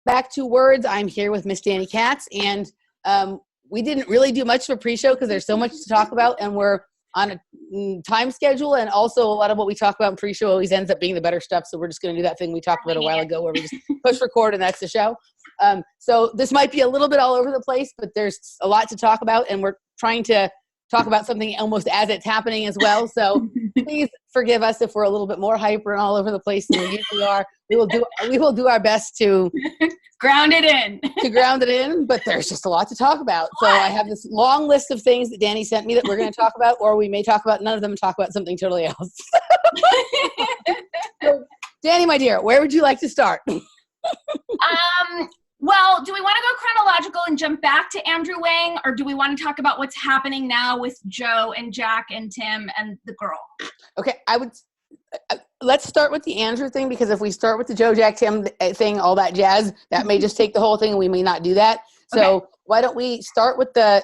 back to Words. I'm here with Miss Dani Katz, and we didn't really do much of a pre-show because there's so much to talk about, and we're on a time schedule, and also a lot of what we talk about in pre-show always ends up being the better stuff, so we're just going to do that thing we talked about a while ago where we just push record and that's the show. So this might be a little bit all over the place, but there's a lot to talk about, and we're trying to talk about something almost as it's happening as well. So please forgive us if we're a little bit more hyper and all over the place than we usually are. We will do our best to ground it in. But there's just a lot to talk about. So I have this long list of things that Dani sent me that we're going to talk about, or we may talk about none of them and talk about something totally else. So, Dani, my dear, where would you like to start? Well, do we want to go chronological and jump back to Andrew Wang, or do we want to talk about what's happening now with Joe and Jack and Tim and the girl? Okay, let's start with the Andrew thing, because if we start with the Joe, Jack, Tim thing, all that jazz, that may just take the whole thing and we may not do that. So okay. Why don't we start with the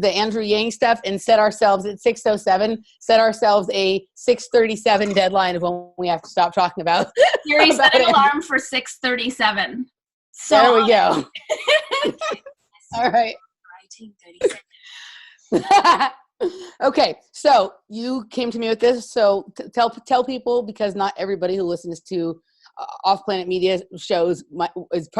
Andrew Yang stuff and set ourselves at 6:07, set ourselves a 6:37 deadline of when we have to stop talking about. Siri, set an alarm for 6:37. So there we go. All right. Okay, so you came to me with this. So tell people, because not everybody who listens to off-planet media shows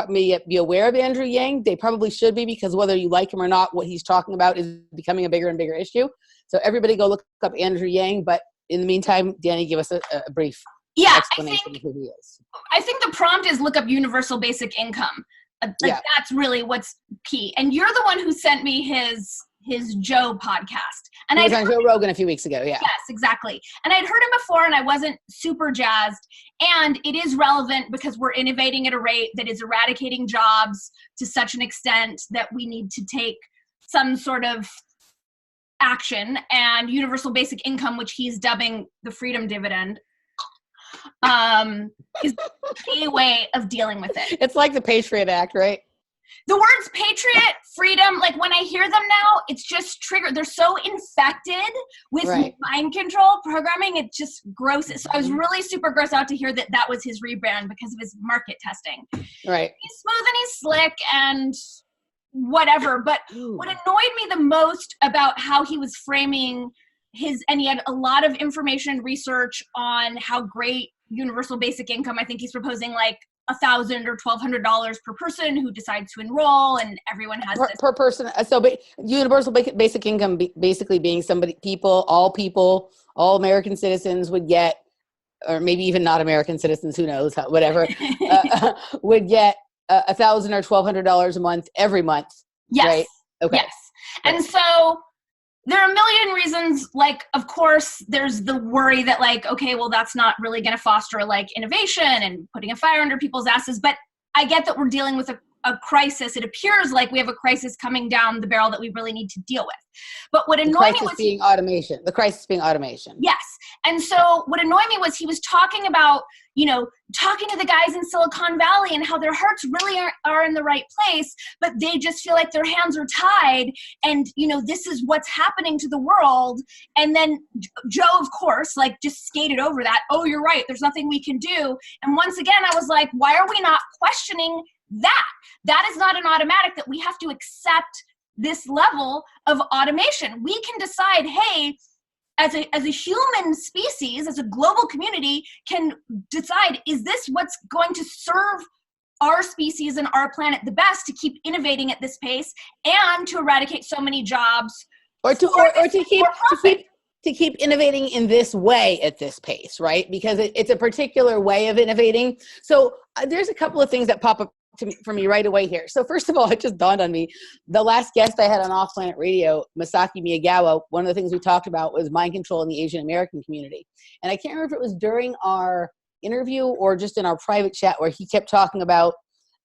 may be aware of Andrew Yang. They probably should be, because whether you like him or not, what he's talking about is becoming a bigger and bigger issue. So everybody go look up Andrew Yang. But in the meantime, Dani, give us a brief explanation of who he is. I think the prompt is look up universal basic income. That's really what's key. And you're the one who sent me his Joe podcast. And he was on Joe Rogan a few weeks ago, yeah. Yes, exactly. And I'd heard him before and I wasn't super jazzed. And it is relevant because we're innovating at a rate that is eradicating jobs to such an extent that we need to take some sort of action. And universal basic income, which he's dubbing the freedom dividend, is a way of dealing with it. It's like the Patriot Act, right? The words patriot, freedom, like when I hear them now, it's just triggered. They're so infected with mind control programming. It's just gross. So I was really super grossed out to hear that was his rebrand because of his market testing. Right. He's smooth and he's slick and whatever. But what annoyed me the most about how he was framing and he had a lot of information and research on how great universal basic income, I think he's proposing like $1,000 or $1,200 per person who decides to enroll, and everyone has per person. So universal basic income basically being all American citizens would get, or maybe even not American citizens, who knows, whatever, would get $1,000 or $1,200 a month every month. Yes. Right? Okay. Yes. And so there are a million reasons, like, of course, there's the worry that, like, okay, well, that's not really going to foster, like, innovation and putting a fire under people's asses. But I get that we're dealing with a crisis. It appears like we have a crisis coming down the barrel that we really need to deal with. But what annoyed me was the crisis being automation. Yes. And so what annoyed me was he was talking about, talking to the guys in Silicon Valley and how their hearts really are in the right place, but they just feel like their hands are tied. And, this is what's happening to the world. And then Joe, of course, like just skated over that. Oh, you're right. There's nothing we can do. And once again, I was like, why are we not questioning that? That is not an automatic that we have to accept this level of automation. We can decide, hey, as a human species, as a global community, can decide, is this what's going to serve our species and our planet the best to keep innovating at this pace and to eradicate so many jobs, or to keep innovating in this way at this pace, right? Because it's a particular way of innovating. So there's a couple of things that pop up for me right away here. So first of all, it just dawned on me, the last guest I had on Off Planet Radio, Masaki Miyagawa, one of the things we talked about was mind control in the Asian American community. And I can't remember if it was during our interview or just in our private chat where he kept talking about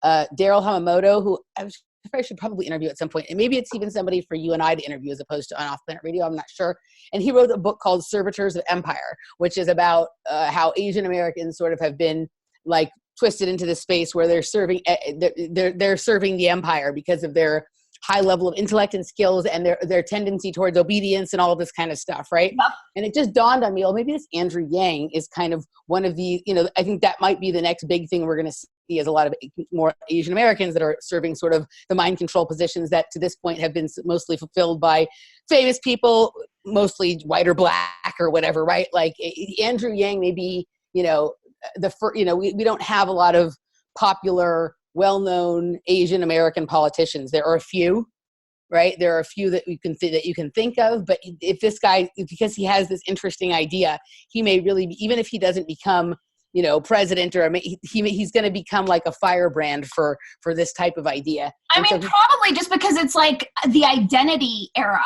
Daryl Hamamoto, who I should probably interview at some point. And maybe it's even somebody for you and I to interview as opposed to on Off Planet Radio. I'm not sure. And he wrote a book called Servitors of Empire, which is about how Asian Americans sort of have been like twisted into this space where they're serving the empire because of their high level of intellect and skills and their tendency towards obedience and all of this kind of stuff, right? Yep. And it just dawned on me, oh, maybe this Andrew Yang is kind of one of the, I think that might be the next big thing we're going to see, is a lot of more Asian Americans that are serving sort of the mind control positions that to this point have been mostly fulfilled by famous people, mostly white or black or whatever, right? Like Andrew Yang may be, we don't have a lot of popular, well-known Asian American politicians. There are a few, right? There are a few that you can think of, but if this guy, because he has this interesting idea, he may really be, even if he doesn't become, president, or he's going to become like a firebrand for this type of idea. I mean, probably just because it's like the identity era.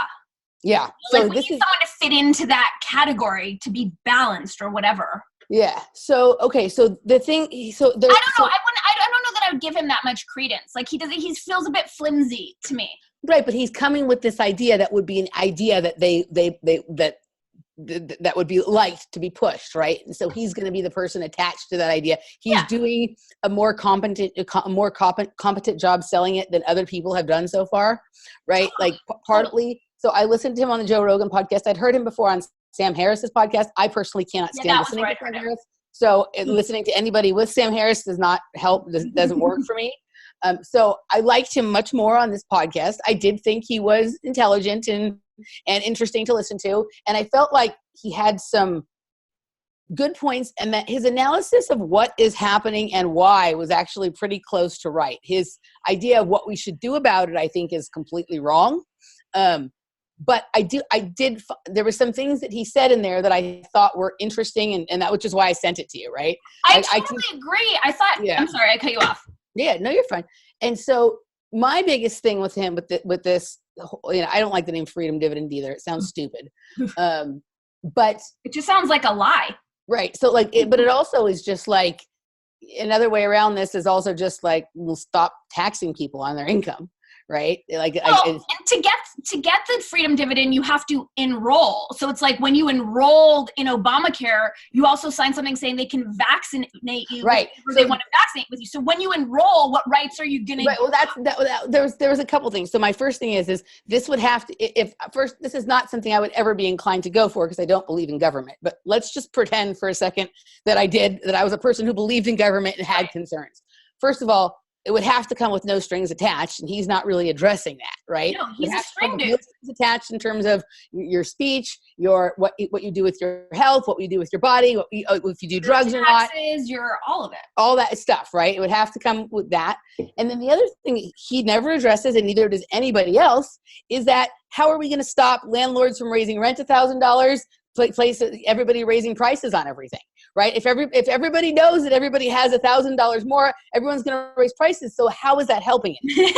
Yeah. Like so we need someone to fit into that category to be balanced or whatever. Yeah. So, okay. So the thing, I don't know. I don't know that I would give him that much credence. Like he feels a bit flimsy to me. Right. But he's coming with this idea that would be an idea that that would be liked to be pushed. Right. And so he's going to be the person attached to that idea. He's doing a more competent job selling it than other people have done so far. Right. Like partly. So I listened to him on the Joe Rogan podcast. I'd heard him before on Sam Harris's podcast. I personally cannot stand listening to Sam Harris. So listening to anybody with Sam Harris does not help, doesn't work for me. So I liked him much more on this podcast. I did think he was intelligent and interesting to listen to. And I felt like he had some good points, and that his analysis of what is happening and why was actually pretty close to right. His idea of what we should do about it, I think, is completely wrong. But there were some things that he said in there that I thought were interesting, and that, which is why I sent it to you, right? I totally agree. I thought, I'm sorry, I cut you off. Yeah, no, you're fine. And so my biggest thing with him, with this, I don't like the name freedom dividend either. It sounds stupid. But it just sounds like a lie. Right. So but it also is just like, another way around this is also just like, we'll stop taxing people on their income. Right. Like, and to get the freedom dividend, you have to enroll. So it's like when you enrolled in Obamacare, you also signed something saying they can vaccinate you. Right. Or they want to vaccinate with you. So when you enroll, what rights are you going to? Right. Well, there was a couple things. So my first thing is this would have to, this is not something I would ever be inclined to go for, because I don't believe in government. But let's just pretend for a second that I was a person who believed in government and had concerns. First of all, it would have to come with no strings attached, and he's not really addressing that, right? No, he's a string dude. No strings attached in terms of your speech, what you do with your health, what you do with your body, if you do drugs or not. Your all of it. All that stuff, right? It would have to come with that. And then the other thing he never addresses, and neither does anybody else, is that how are we going to stop landlords from raising rent $1,000? Everybody raising prices on everything, right? If everybody knows that everybody has $1,000 more, everyone's going to raise prices. So how is that helping it?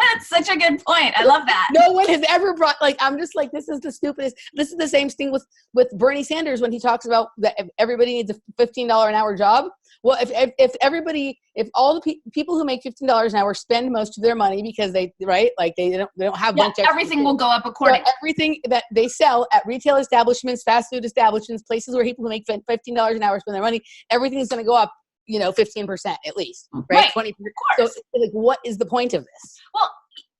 That's such a good point. I love that. No one has ever brought, I'm just like, this is the stupidest. This is the same thing with Bernie Sanders when he talks about that everybody needs a $15 an hour job. Well, if all the people who make $15 an hour spend most of their money because they don't have bunch of everything will go up accordingly. So everything that they sell at retail establishments, fast food establishments, places where people who make $15 an hour spend their money, everything's going to go up, 15% at least, right? 20%. So what is the point of this? Well,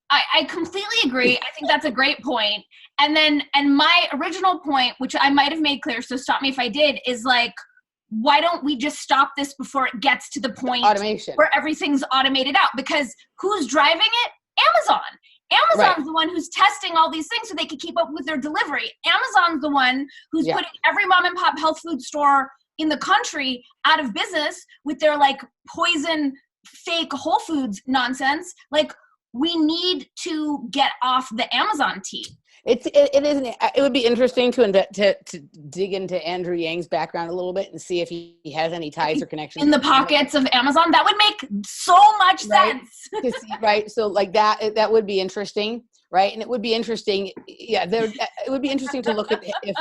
I completely agree. I think that's a great point. And my original point, which I might have made clear, so stop me if I did, is like, why don't we just stop this before it gets to the point automation where everything's automated out? Because who's driving it? Amazon. Amazon's the one who's testing all these things so they can keep up with their delivery. Amazon's the one who's putting every mom and pop health food store in the country out of business with their poison fake Whole Foods nonsense. We need to get off the Amazon tea. It would be interesting to dig into Andrew Yang's background a little bit and see if he has any ties or connections in the pockets of Amazon. That would make so much sense. Right. So that would be interesting. Right. And it would be interesting. Yeah. It would be interesting to look at if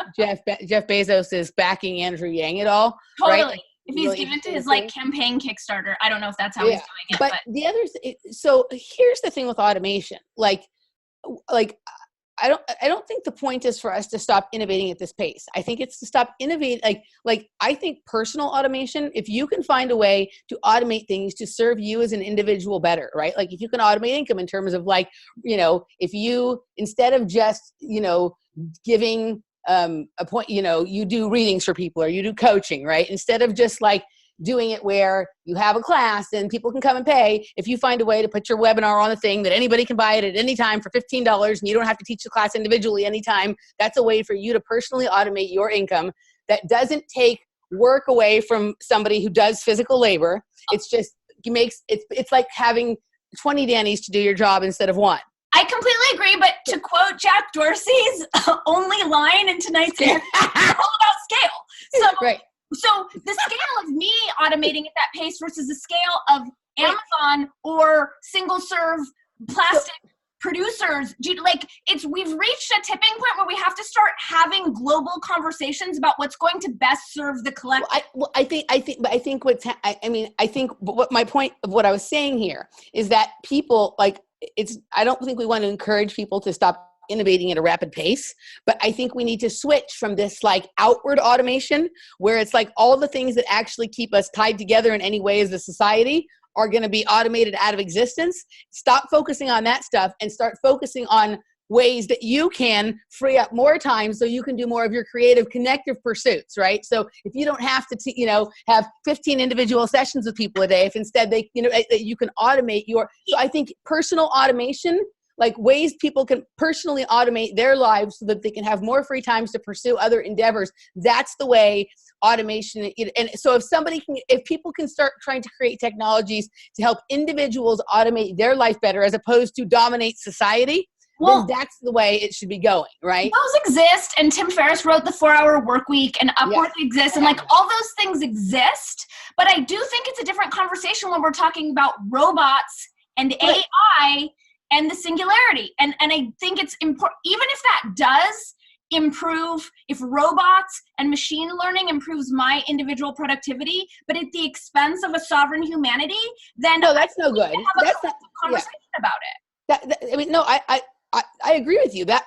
Jeff Bezos is backing Andrew Yang at all. Totally. Right? If he's really given to his campaign Kickstarter. I don't know if that's how he's doing it. But the others, so here's the thing with automation. I don't think the point is for us to stop innovating at this pace. I think it's to stop innovating. Like I think personal automation, if you can find a way to automate things to serve you as an individual better, right? Like if you can automate income in terms of like, if you, instead of just, giving a point, you do readings for people or you do coaching, right? Instead of just like doing it where you have a class and people can come and pay, if you find a way to put your webinar on a thing that anybody can buy it at any time for $15 and you don't have to teach the class individually anytime, that's a way for you to personally automate your income that doesn't take work away from somebody who does physical labor. It's just it's like having 20 Danis to do your job instead of one. I completely agree, but to quote Jack Dorsey's only line in tonight's interview, it's all about scale. So, right. So the scale of me automating at that pace versus the scale of Amazon or single serve plastic producers, we've reached a tipping point where we have to start having global conversations about what's going to best serve the collective. I think what my point of what I was saying here is that people I don't think we want to encourage people to stop innovating at a rapid pace, but I think we need to switch from this like outward automation where it's like all the things that actually keep us tied together in any way as a society are going to be automated out of existence. Stop focusing on that stuff and start focusing on ways that you can free up more time so you can do more of your creative connective pursuits, right? So if you don't have to have 15 individual sessions with people a day, if instead you can automate so I think personal automation, like ways people can personally automate their lives so that they can have more free times to pursue other endeavors. That's the way automation. And so if people can start trying to create technologies to help individuals automate their life better as opposed to dominate society, then that's the way it should be going, right? Those exist, and Tim Ferriss wrote the 4-Hour Work Week, and Upwork exists, and like all those things exist. But I do think it's a different conversation when we're talking about robots and AI and the singularity. And I think it's important, even if that does improve, if robots and machine learning improves my individual productivity, but at the expense of a sovereign humanity, then no, that's no good. That's not conversation about it. I agree with you. That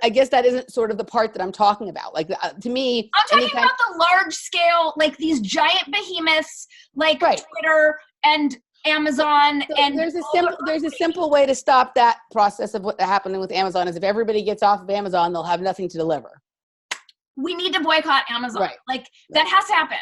I guess that isn't sort of the part that I'm talking about. Like to me, I'm talking about the large scale, like these giant behemoths, like Twitter and Amazon. So and there's a simple way to stop that process of what's happening with Amazon is if everybody gets off of Amazon, they'll have nothing to deliver. We need to boycott Amazon. That has to happen.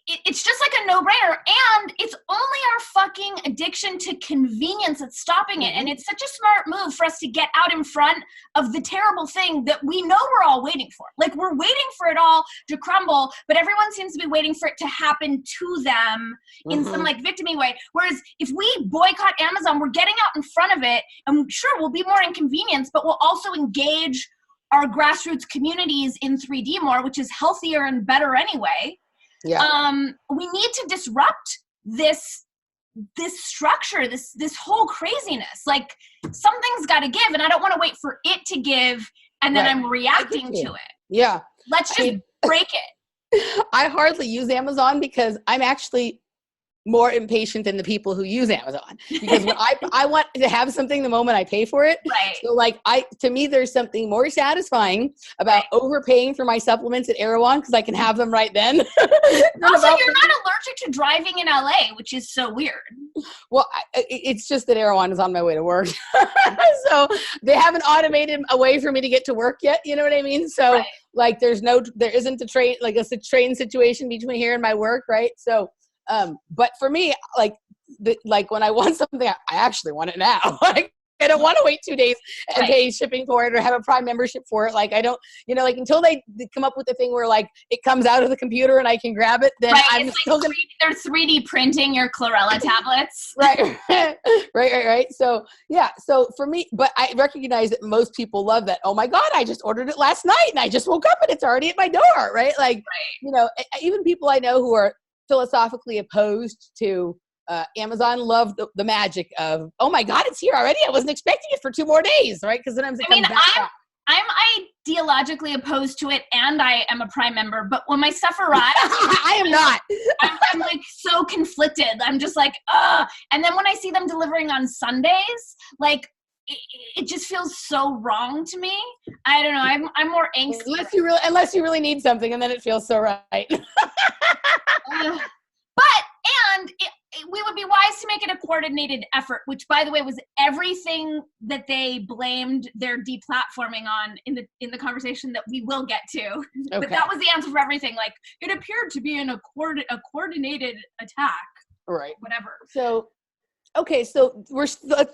It's just like a no-brainer, and it's only our fucking addiction to convenience that's stopping it. And it's such a smart move for us to get out in front of the terrible thing that we know we're all waiting for. Like, we're waiting for it all to crumble, but everyone seems to be waiting for it to happen to them in some like victim-y way. Whereas if we boycott Amazon, we're getting out in front of it, and sure, we'll be more inconvenienced, but we'll also engage our grassroots communities in 3D more, which is healthier and better anyway. Yeah. We need to disrupt this structure, this whole craziness. Like, something's got to give, and I don't want to wait for it to give, and then I'm reacting to it. Yeah. Let's just break it. I hardly use Amazon because I'm actually more impatient than the people who use Amazon, because when I want to have something the moment I pay for it. Right. So to me, there's something more satisfying about overpaying for my supplements at Erewhon because I can have them right then. Also, you're not allergic to driving in LA, which is so weird. Well, it's just that Erewhon is on my way to work. So they haven't automated a way for me to get to work yet. You know what I mean? So there isn't a train, like a train situation between here and my work. Right. So, but for me, when I want something, I actually want it now. I don't want to wait 2 days and pay shipping for it or have a Prime membership for it. I don't, until they come up with the thing where it comes out of the computer and I can grab it, then I'm still going to. They're 3D printing your chlorella tablets. Right. So, yeah. So for me, but I recognize that most people love that. Oh my God, I just ordered it last night and I just woke up and it's already at my door. Right. Even people I know who are philosophically opposed to Amazon love the magic of, oh my God, it's here already. I wasn't expecting it for 2 more days, right? Because then I'm ideologically opposed to it, and I am a Prime member. But when my stuff arrives, I am not. I'm so conflicted. I'm just ugh. And then when I see them delivering on Sundays, it just feels so wrong to me. I don't know. I'm more angsty. Unless you really need something, and then it feels so right. We would be wise to make it a coordinated effort, which, by the way, was everything that they blamed their deplatforming on in the conversation that we will get to. Okay. But that was the answer for everything. Like, it appeared to be a coordinated attack. Right. Whatever. So, okay, so we're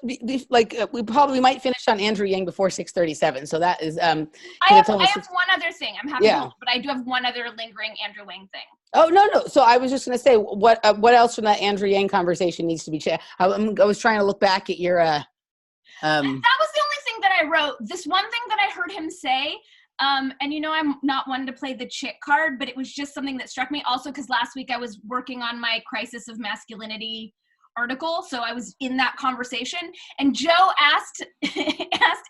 we probably might finish on Andrew Yang before 6:37. So that is I have one other thing. I'm happy to, but I do have one other lingering Andrew Yang thing. Oh, no. So I was just going to say, what else from that Andrew Yang conversation needs to be checked? I was trying to look back at your that was the only thing that I wrote. This one thing that I heard him say, and I'm not one to play the chick card, but it was just something that struck me also because last week I was working on my Crisis of Masculinity article, so I was in that conversation, and Joe asked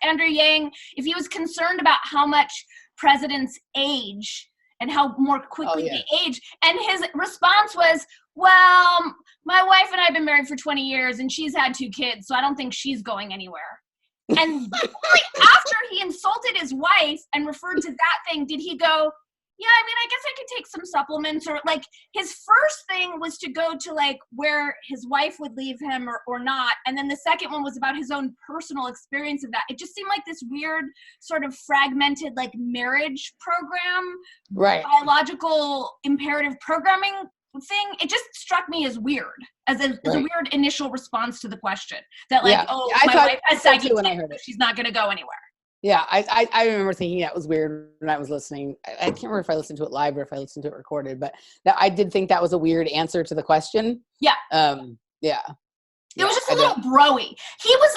Andrew Yang if he was concerned about how much presidents age and how more quickly they age, and his response was, well, my wife and I have been married for 20 years and she's had 2 kids, so I don't think she's going anywhere. And only after he insulted his wife and referred to that thing did he go, yeah, I mean, I guess I could take some supplements, or like his first thing was to go to like where his wife would leave him or not. And then the second one was about his own personal experience of that. It just seemed like this weird sort of fragmented like marriage program, right? Biological imperative programming thing. It just struck me as weird, as a weird initial response to the question that like, my wife has saggy tits, when I heard it. She's not going to go anywhere. Yeah, I remember thinking that was weird when I was listening. I can't remember if I listened to it live or if I listened to it recorded, but I did think that was a weird answer to the question. Yeah. Yeah. It was just a little broy. He was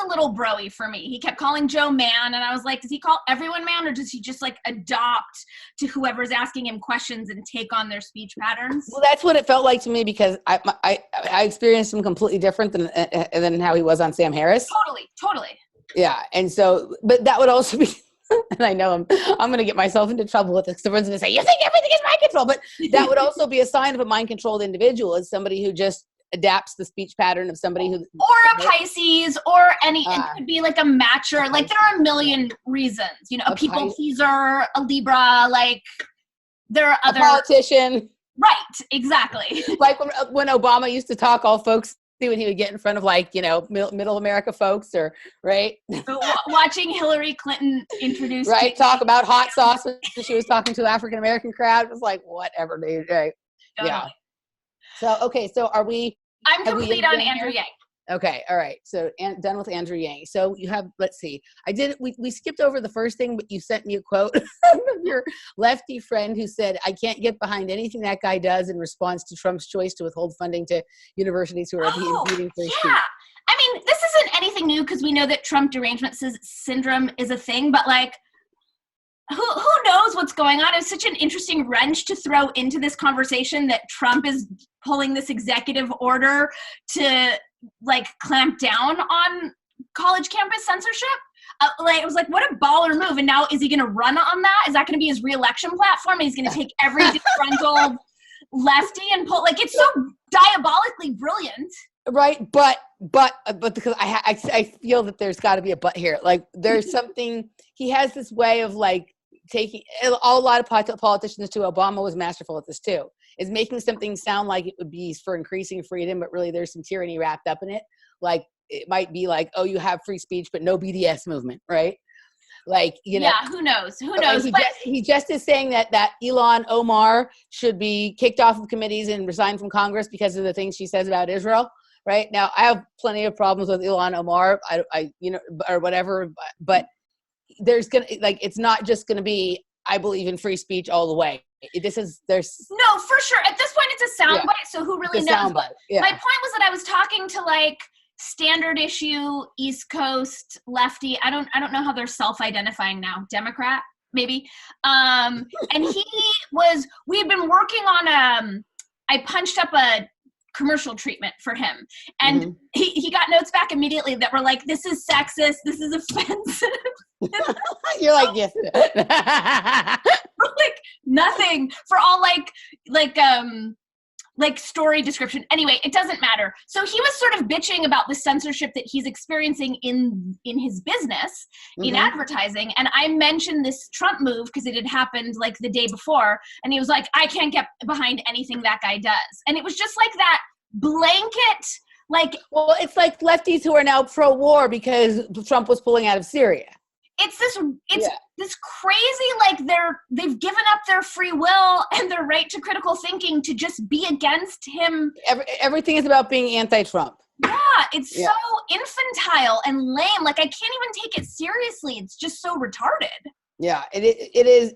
a little broy for me. He kept calling Joe man, and I was like, does he call everyone man, or does he just like adopt to whoever's asking him questions and take on their speech patterns? Well, that's what it felt like to me, because I experienced him completely different than how he was on Sam Harris. Totally. Yeah, and so, but that would also be, and I know I'm going to get myself into trouble with this, because everyone's going to say, you think everything is mind control, but that would also be a sign of a mind-controlled individual, as somebody who just adapts the speech pattern of somebody who... Or a Pisces, or it could be like a matcher, like there are a million reasons, a people pleaser, a Libra, like there are other... A politician. Right, exactly. Like when Obama used to talk all folks, when he would get in front of like, middle America folks, or right. Watching Hillary Clinton introduce. Right. Talk about hot sauce when she was talking to the African-American crowd. It was like, whatever, dude. Right. Totally. Yeah. So, okay. So are we? I'm complete on Andrew Yang. Okay. All right. So done with Andrew Yang. So you have, let's see. We skipped over the first thing, but you sent me a quote of your lefty friend who said, I can't get behind anything that guy does in response to Trump's choice to withhold funding to universities who are impeding free speech. I mean, this isn't anything new, because we know that Trump derangement syndrome is a thing, but like, who knows what's going on? It's such an interesting wrench to throw into this conversation that Trump is pulling this executive order to like clamp down on college campus censorship. It was like, what a baller move. And now is he going to run on that? Is that going to be his re-election platform? He's going to take every disgruntled lefty and pull, like, it's so diabolically brilliant. Right. But because I feel that there's got to be a but here. Like there's something, he has this way of like taking a lot of politicians too. Obama was masterful at this too, is making something sound like it would be for increasing freedom, but really there's some tyranny wrapped up in it. Like it might be like, oh, you have free speech, but no BDS movement, right? Like, yeah, who knows? He just is saying that Ilhan Omar should be kicked off of committees and resign from Congress because of the things she says about Israel. Right now, I have plenty of problems with Ilhan Omar, or whatever, but it's not just gonna be, I believe in free speech all the way. No, for sure. At this point, it's a soundbite, so who really knows? Yeah. My point was that I was talking to like standard issue East Coast lefty. I don't know how they're self-identifying now. Democrat, maybe. And we had been working on I punched up a commercial treatment for him, and he got notes back immediately that were like, this is sexist, this is offensive. You're like, yes. Like nothing for all like like story description. Anyway, it doesn't matter. So he was sort of bitching about the censorship that he's experiencing in his business, in advertising. And I mentioned this Trump move because it had happened like the day before. And he was like, I can't get behind anything that guy does. And it was just like that blanket, like, well, it's like lefties who are now pro-war because Trump was pulling out of Syria. It's this crazy, like they've given up their free will and their right to critical thinking to just be against him. Everything is about being anti-Trump. Yeah, it's so infantile and lame. Like I can't even take it seriously. It's just so retarded. Yeah, it is.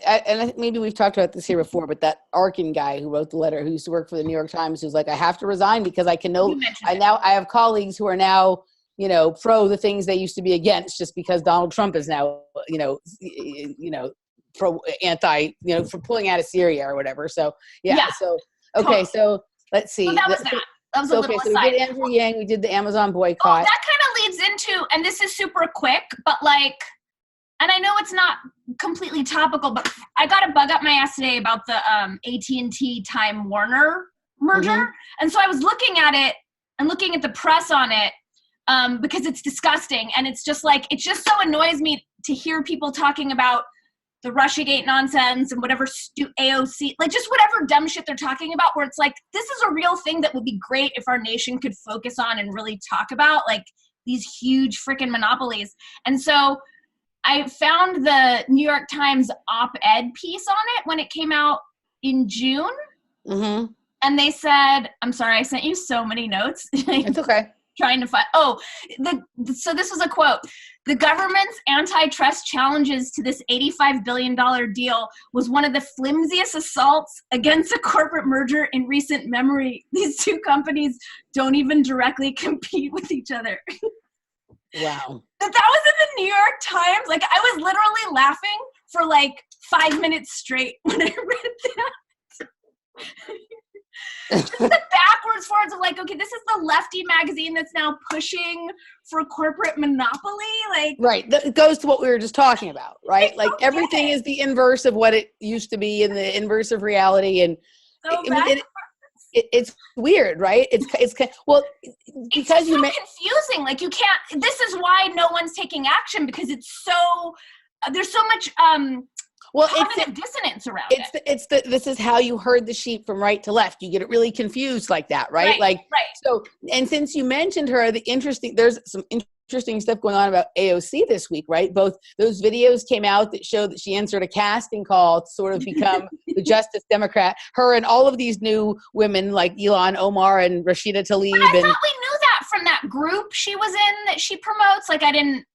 And I think maybe we've talked about this here before, but that Arkin guy who wrote the letter, who used to work for the New York Times, who's like, I have to resign because I have colleagues who are now, you know, pro the things they used to be against just because Donald Trump is now, you know, pro anti, you know, for pulling out of Syria or whatever. So so okay, totally. So let's see. So that was that. That was a little aside. So we did Andrew Yang, we did the Amazon boycott. Oh, that kind of leads into, and this is super quick, but like, and I know it's not completely topical, but I got a bug up my ass today about the AT&T Time Warner merger. And so I was looking at it and looking at the press on it because it's disgusting. And it's just like, it just so annoys me to hear people talking about the Russiagate nonsense and whatever AOC, like just whatever dumb shit they're talking about, where it's like, this is a real thing that would be great if our nation could focus on and really talk about, like these huge freaking monopolies. And so I found the New York Times op-ed piece on it when it came out in June. And they said, I'm sorry, I sent you so many notes. It's okay. Trying to find, so this was a quote. The government's antitrust challenges to this $85 billion deal was one of the flimsiest assaults against a corporate merger in recent memory. These two companies don't even directly compete with each other. Wow. That was in the New York Times. Like, I was literally laughing for like 5 minutes straight when I read that. Just the backwards forwards of like, okay, this is the lefty magazine that's now pushing for corporate monopoly. Like, right. It goes to what we were just talking about, right? Like everything is the inverse of what it used to be and the inverse of reality. And it's weird, right? It's well, because it's so confusing. Like you can't, this is why no one's taking action, because it's so, there's so much, cognitive dissonance around it. This is how you herd the sheep from right to left. You get it really confused like that, right? Right. So, and since you mentioned her, there's some interesting stuff going on about AOC this week, right? Both those videos came out that showed that she answered a casting call to sort of become the Justice Democrat. Her and all of these new women like Ilhan Omar and Rashida Tlaib. But I thought we knew that from that group she was in that she promotes. Like did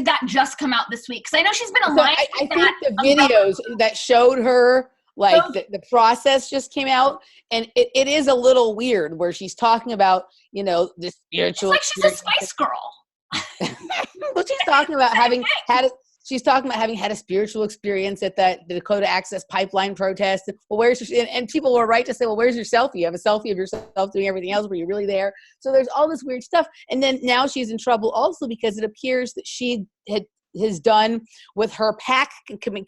that just come out this week? Because I know she's been aligned. I think the videos that showed her, like the process just came out, and it is a little weird where she's talking about, you know, the spiritual. It's like she's a Spice Girl. Well, she's talking about having had a spiritual experience at the Dakota Access Pipeline protest. Well, and people were right to say, well, where's your selfie? You have a selfie of yourself doing everything else. Were you really there? So there's all this weird stuff. And then now she's in trouble also because it appears that she has done with her PAC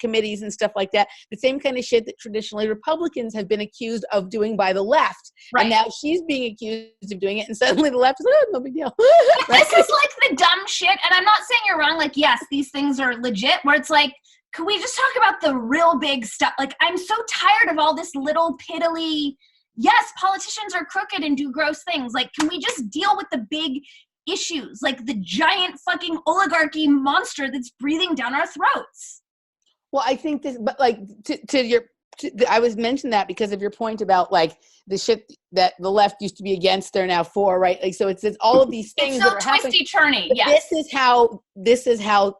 committees and stuff like that, the same kind of shit that traditionally Republicans have been accused of doing by the left. Right. And now she's being accused of doing it, and suddenly the left is like, oh, no big deal. Right? This is like the dumb shit, and I'm not saying you're wrong, like, yes, these things are legit, where it's like, can we just talk about the real big stuff? Like, I'm so tired of all this little piddly, yes, politicians are crooked and do gross things. Like, can we just deal with the big issues, like the giant fucking oligarchy monster that's breathing down our throats? Well, I think this, but like I was mentioning that because of your point about like the shit that the left used to be against, they're now for, right? Like, so it's all of these things it's so that are happening. Twisty-turny, yes. This is how,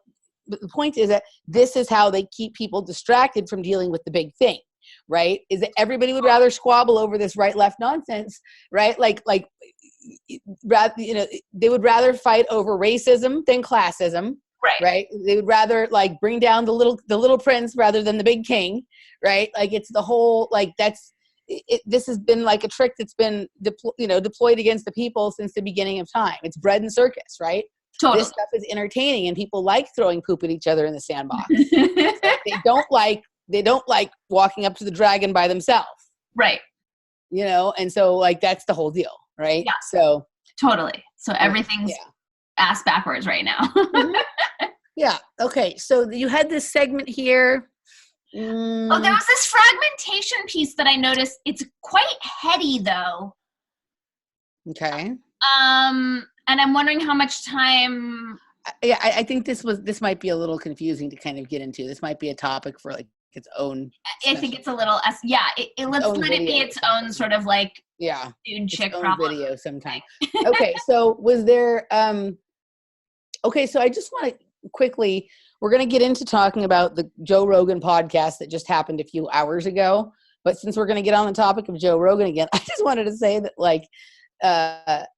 the point is that this is how they keep people distracted from dealing with the big thing, right? Is that everybody would rather squabble over this right-left nonsense, right? Like, rather, you know, they would rather fight over racism than classism, right? They would rather like bring down the little prince rather than the big king, right? Like, it's the whole, like, this has been like a trick that's been deployed against the people since the beginning of time. It's bread and circus, right? Totally. This stuff is entertaining, and people like throwing poop at each other in the sandbox. They don't like walking up to the dragon by themselves, right? you know, and so like, that's the whole deal. Right. Yeah. So totally. So everything's ass backwards right now. Mhm. Yeah. Okay. So you had this segment here. Oh, there was this fragmentation piece that I noticed. It's quite heady though. Okay. And I'm wondering how much time. Yeah, I think this might be a little confusing to kind of get into. This might be a topic for like its own. I think it's a little, let's let it be its own sort of like, dude chick problem. Video sometime. Okay, so was there, okay, so I just want to quickly, we're going to get into talking about the Joe Rogan podcast that just happened a few hours ago. But since we're going to get on the topic of Joe Rogan again, I just wanted to say that like,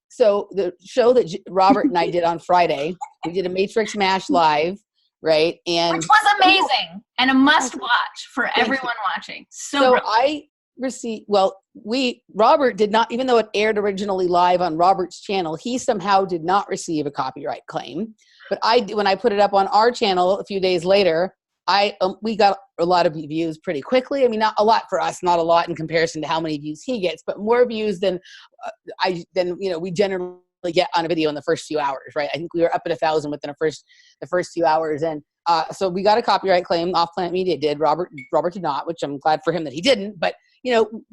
so the show that Robert and I did on Friday, we did a Matrix Mash live, right? And which was amazing and a must watch for everyone watching. So I received, Robert did not, even though it aired originally live on Robert's channel, he somehow did not receive a copyright claim. But when I put it up on our channel a few days later, we got a lot of views pretty quickly. I mean, not a lot for us, not a lot in comparison to how many views he gets, but more views than we generally get on a video in the first few hours, right? I think we were up at 1,000 within the first few hours, and so we got a copyright claim. Off Planet Media did. Robert did not, which I'm glad for him that he didn't. But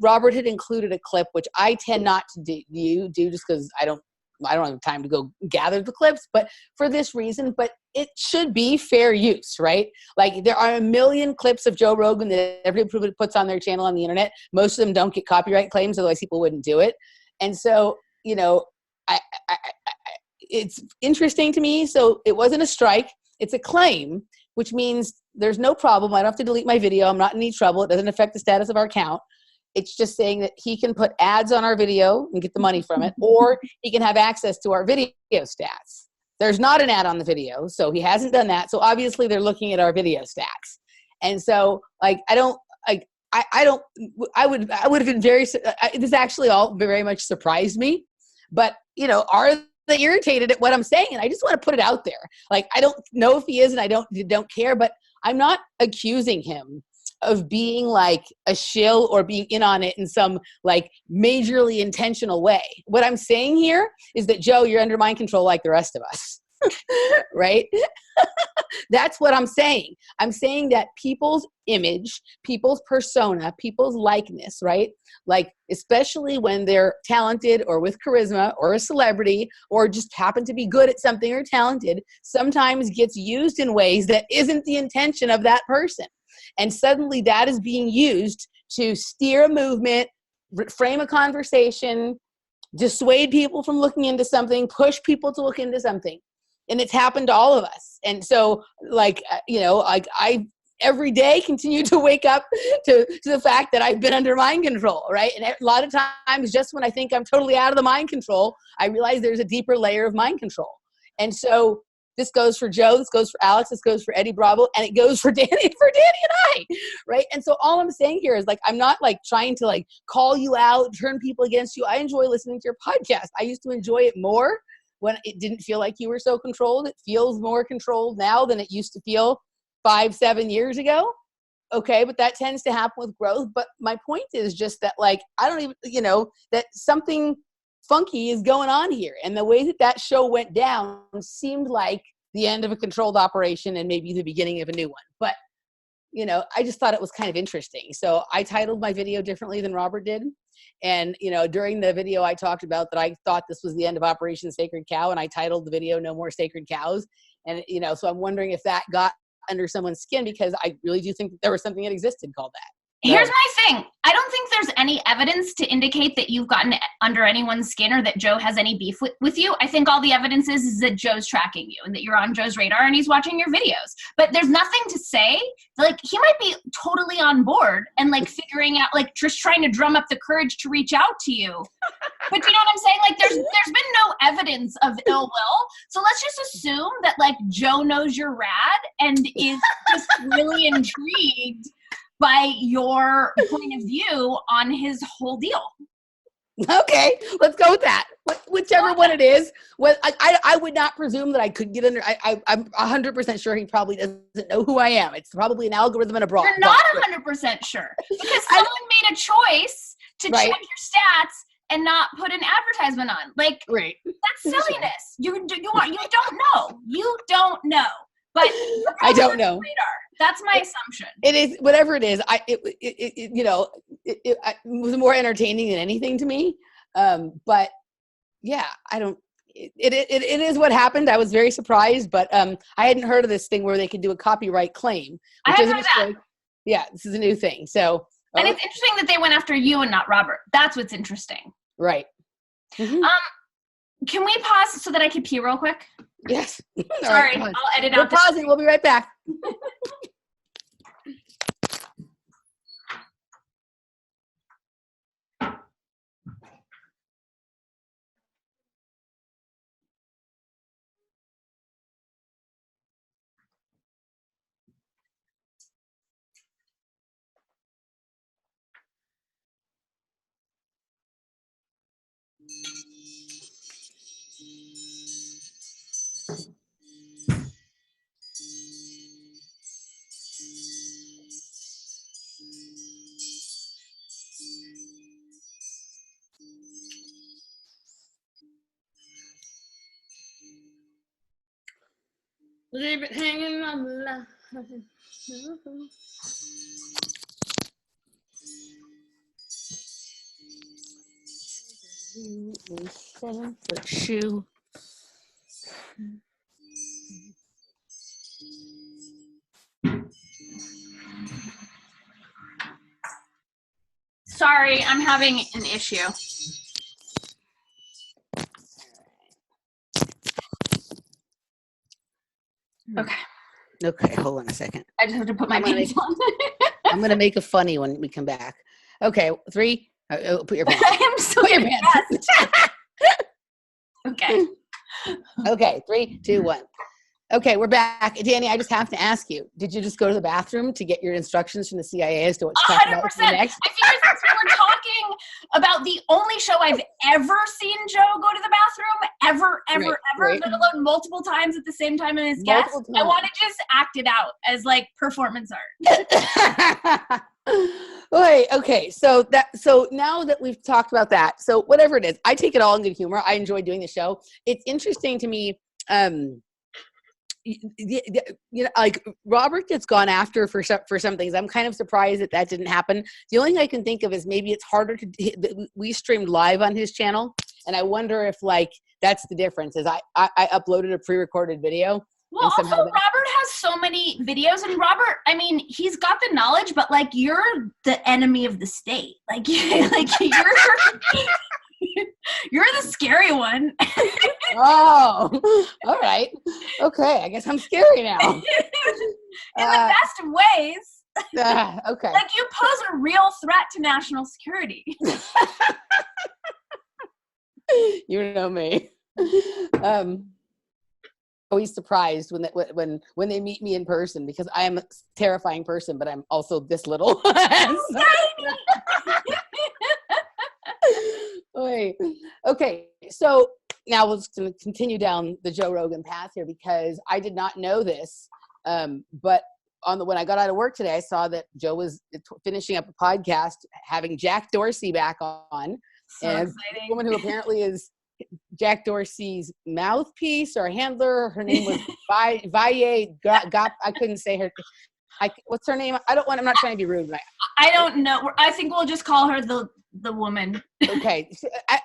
Robert had included a clip, which I tend not to do just because I don't have time to go gather the clips, but for this reason, but it should be fair use, right? Like there are a million clips of Joe Rogan that everybody puts on their channel on the internet. Most of them don't get copyright claims, otherwise people wouldn't do it. And so, it's interesting to me. So it wasn't a strike, it's a claim, which means there's no problem. I don't have to delete my video. I'm not in any trouble. It doesn't affect the status of our account. It's just saying that he can put ads on our video and get the money from it, or he can have access to our video stats. There's not an ad on the video, so he hasn't done that. So obviously they're looking at our video stats. And so like, I would have been this actually all very much surprised me, but are they irritated at what I'm saying? And I just want to put it out there. Like, I don't know if he is, and I don't care, but I'm not accusing him of being like a shill or being in on it in some like majorly intentional way. What I'm saying here is that, Joe, you're under mind control like the rest of us. Right? That's what I'm saying. I'm saying that people's image, people's persona, people's likeness, right? Like, especially when they're talented or with charisma or a celebrity or just happen to be good at something or talented, sometimes gets used in ways that isn't the intention of that person. And suddenly that is being used to steer a movement, frame a conversation, dissuade people from looking into something, push people to look into something. And it's happened to all of us. And so like, I every day continue to wake up to the fact that I've been under mind control, right? And a lot of times just when I think I'm totally out of the mind control, I realize there's a deeper layer of mind control. And so this goes for Joe, this goes for Alex, this goes for Eddie Bravo, and it goes for Dani and I, right? And so all I'm saying here is like, I'm not like trying to like call you out, turn people against you. I enjoy listening to your podcast. I used to enjoy it more when it didn't feel like you were so controlled. It feels more controlled now than it used to feel 5-7 years ago. Okay, but that tends to happen with growth. But my point is just that like, I don't even, that something funky is going on here. And the way that show went down seemed like the end of a controlled operation and maybe the beginning of a new one. But, I just thought it was kind of interesting. So I titled my video differently than Robert did. And, during the video, I talked about that I thought this was the end of Operation Sacred Cow. And I titled the video, No More Sacred Cows. And, so I'm wondering if that got under someone's skin, because I really do think that there was something that existed called that. Here's my thing. I don't think there's any evidence to indicate that you've gotten under anyone's skin or that Joe has any beef with you. I think all the evidence is that Joe's tracking you and that you're on Joe's radar and he's watching your videos. But there's nothing to say. Like, he might be totally on board and like figuring out, like just trying to drum up the courage to reach out to you. But you know what I'm saying? Like, there's been no evidence of ill will. So let's just assume that like Joe knows you're rad and is just really intrigued by your point of view on his whole deal. Okay, let's go with that. Whichever one it is. Well, I would not presume that I could get under. I'm 100% sure he probably doesn't know who I am. It's probably an algorithm and a broad. You're not 100% sure because someone made a choice to Right. check your stats and not put an advertisement on. Like, Right. that's silliness. You don't know. You don't know. But you're I probably don't on know. the radar. That's my assumption. It is whatever it is. It was more entertaining than anything to me. But yeah, I don't. It is what happened. I was very surprised, but I hadn't heard of this thing where they could do a copyright claim. I hadn't heard that. Yeah, this is a new thing. So, and it's interesting that they went after you and not Robert. That's what's interesting. Right. Mm-hmm. Can we pause so that I can pee real quick? Yes. Sorry, right, I'll edit We're out this. pausing. We'll be right back. Leave it hanging on the line. 7-foot shoe. Sorry, I'm having an issue. Okay. Okay, hold on a second. I just have to put my pants on. I'm going to make a funny when we come back. Okay, 3. Put your pants. I'm so Put your pants. Okay. Okay, 3, 2, 1. Okay, we're back. Dani, I just have to ask you, did you just go to the bathroom to get your instructions from the CIA as to what to talk about 100%. next? I figured since we were talking about the only show I've ever seen Joe go to the bathroom, ever, Right. let alone multiple times at the same time as his guest, I want to just act it out as like performance art. Okay, so now that we've talked about that, so whatever it is, I take it all in good humor. I enjoy doing the show. It's interesting to me, like Robert gets gone after for some things. I'm kind of surprised that didn't happen. The only thing I can think of is maybe it's harder to. We streamed live on his channel, and I wonder if like that's the difference. Is I uploaded a pre-recorded video. Well, also Robert has so many videos, and Robert, I mean, he's got the knowledge, but like you're the enemy of the state. Like you're the scary one. Oh, all right. Okay, I guess I'm scary now. In the best of ways. Okay. Like you pose a real threat to national security. You know me. Always surprised when they meet me in person because I am a terrifying person, but I'm also this little. Okay, so now we're just going to continue down the Joe Rogan path here because I did not know this, but when I got out of work today, I saw that Joe was finishing up a podcast having Jack Dorsey back on, So and exciting. a woman who apparently is Jack Dorsey's mouthpiece or handler. Her name was Vaye Gop. I couldn't say her. What's her name? I'm not trying to be rude. But I don't know. I think we'll just call her the woman. Okay,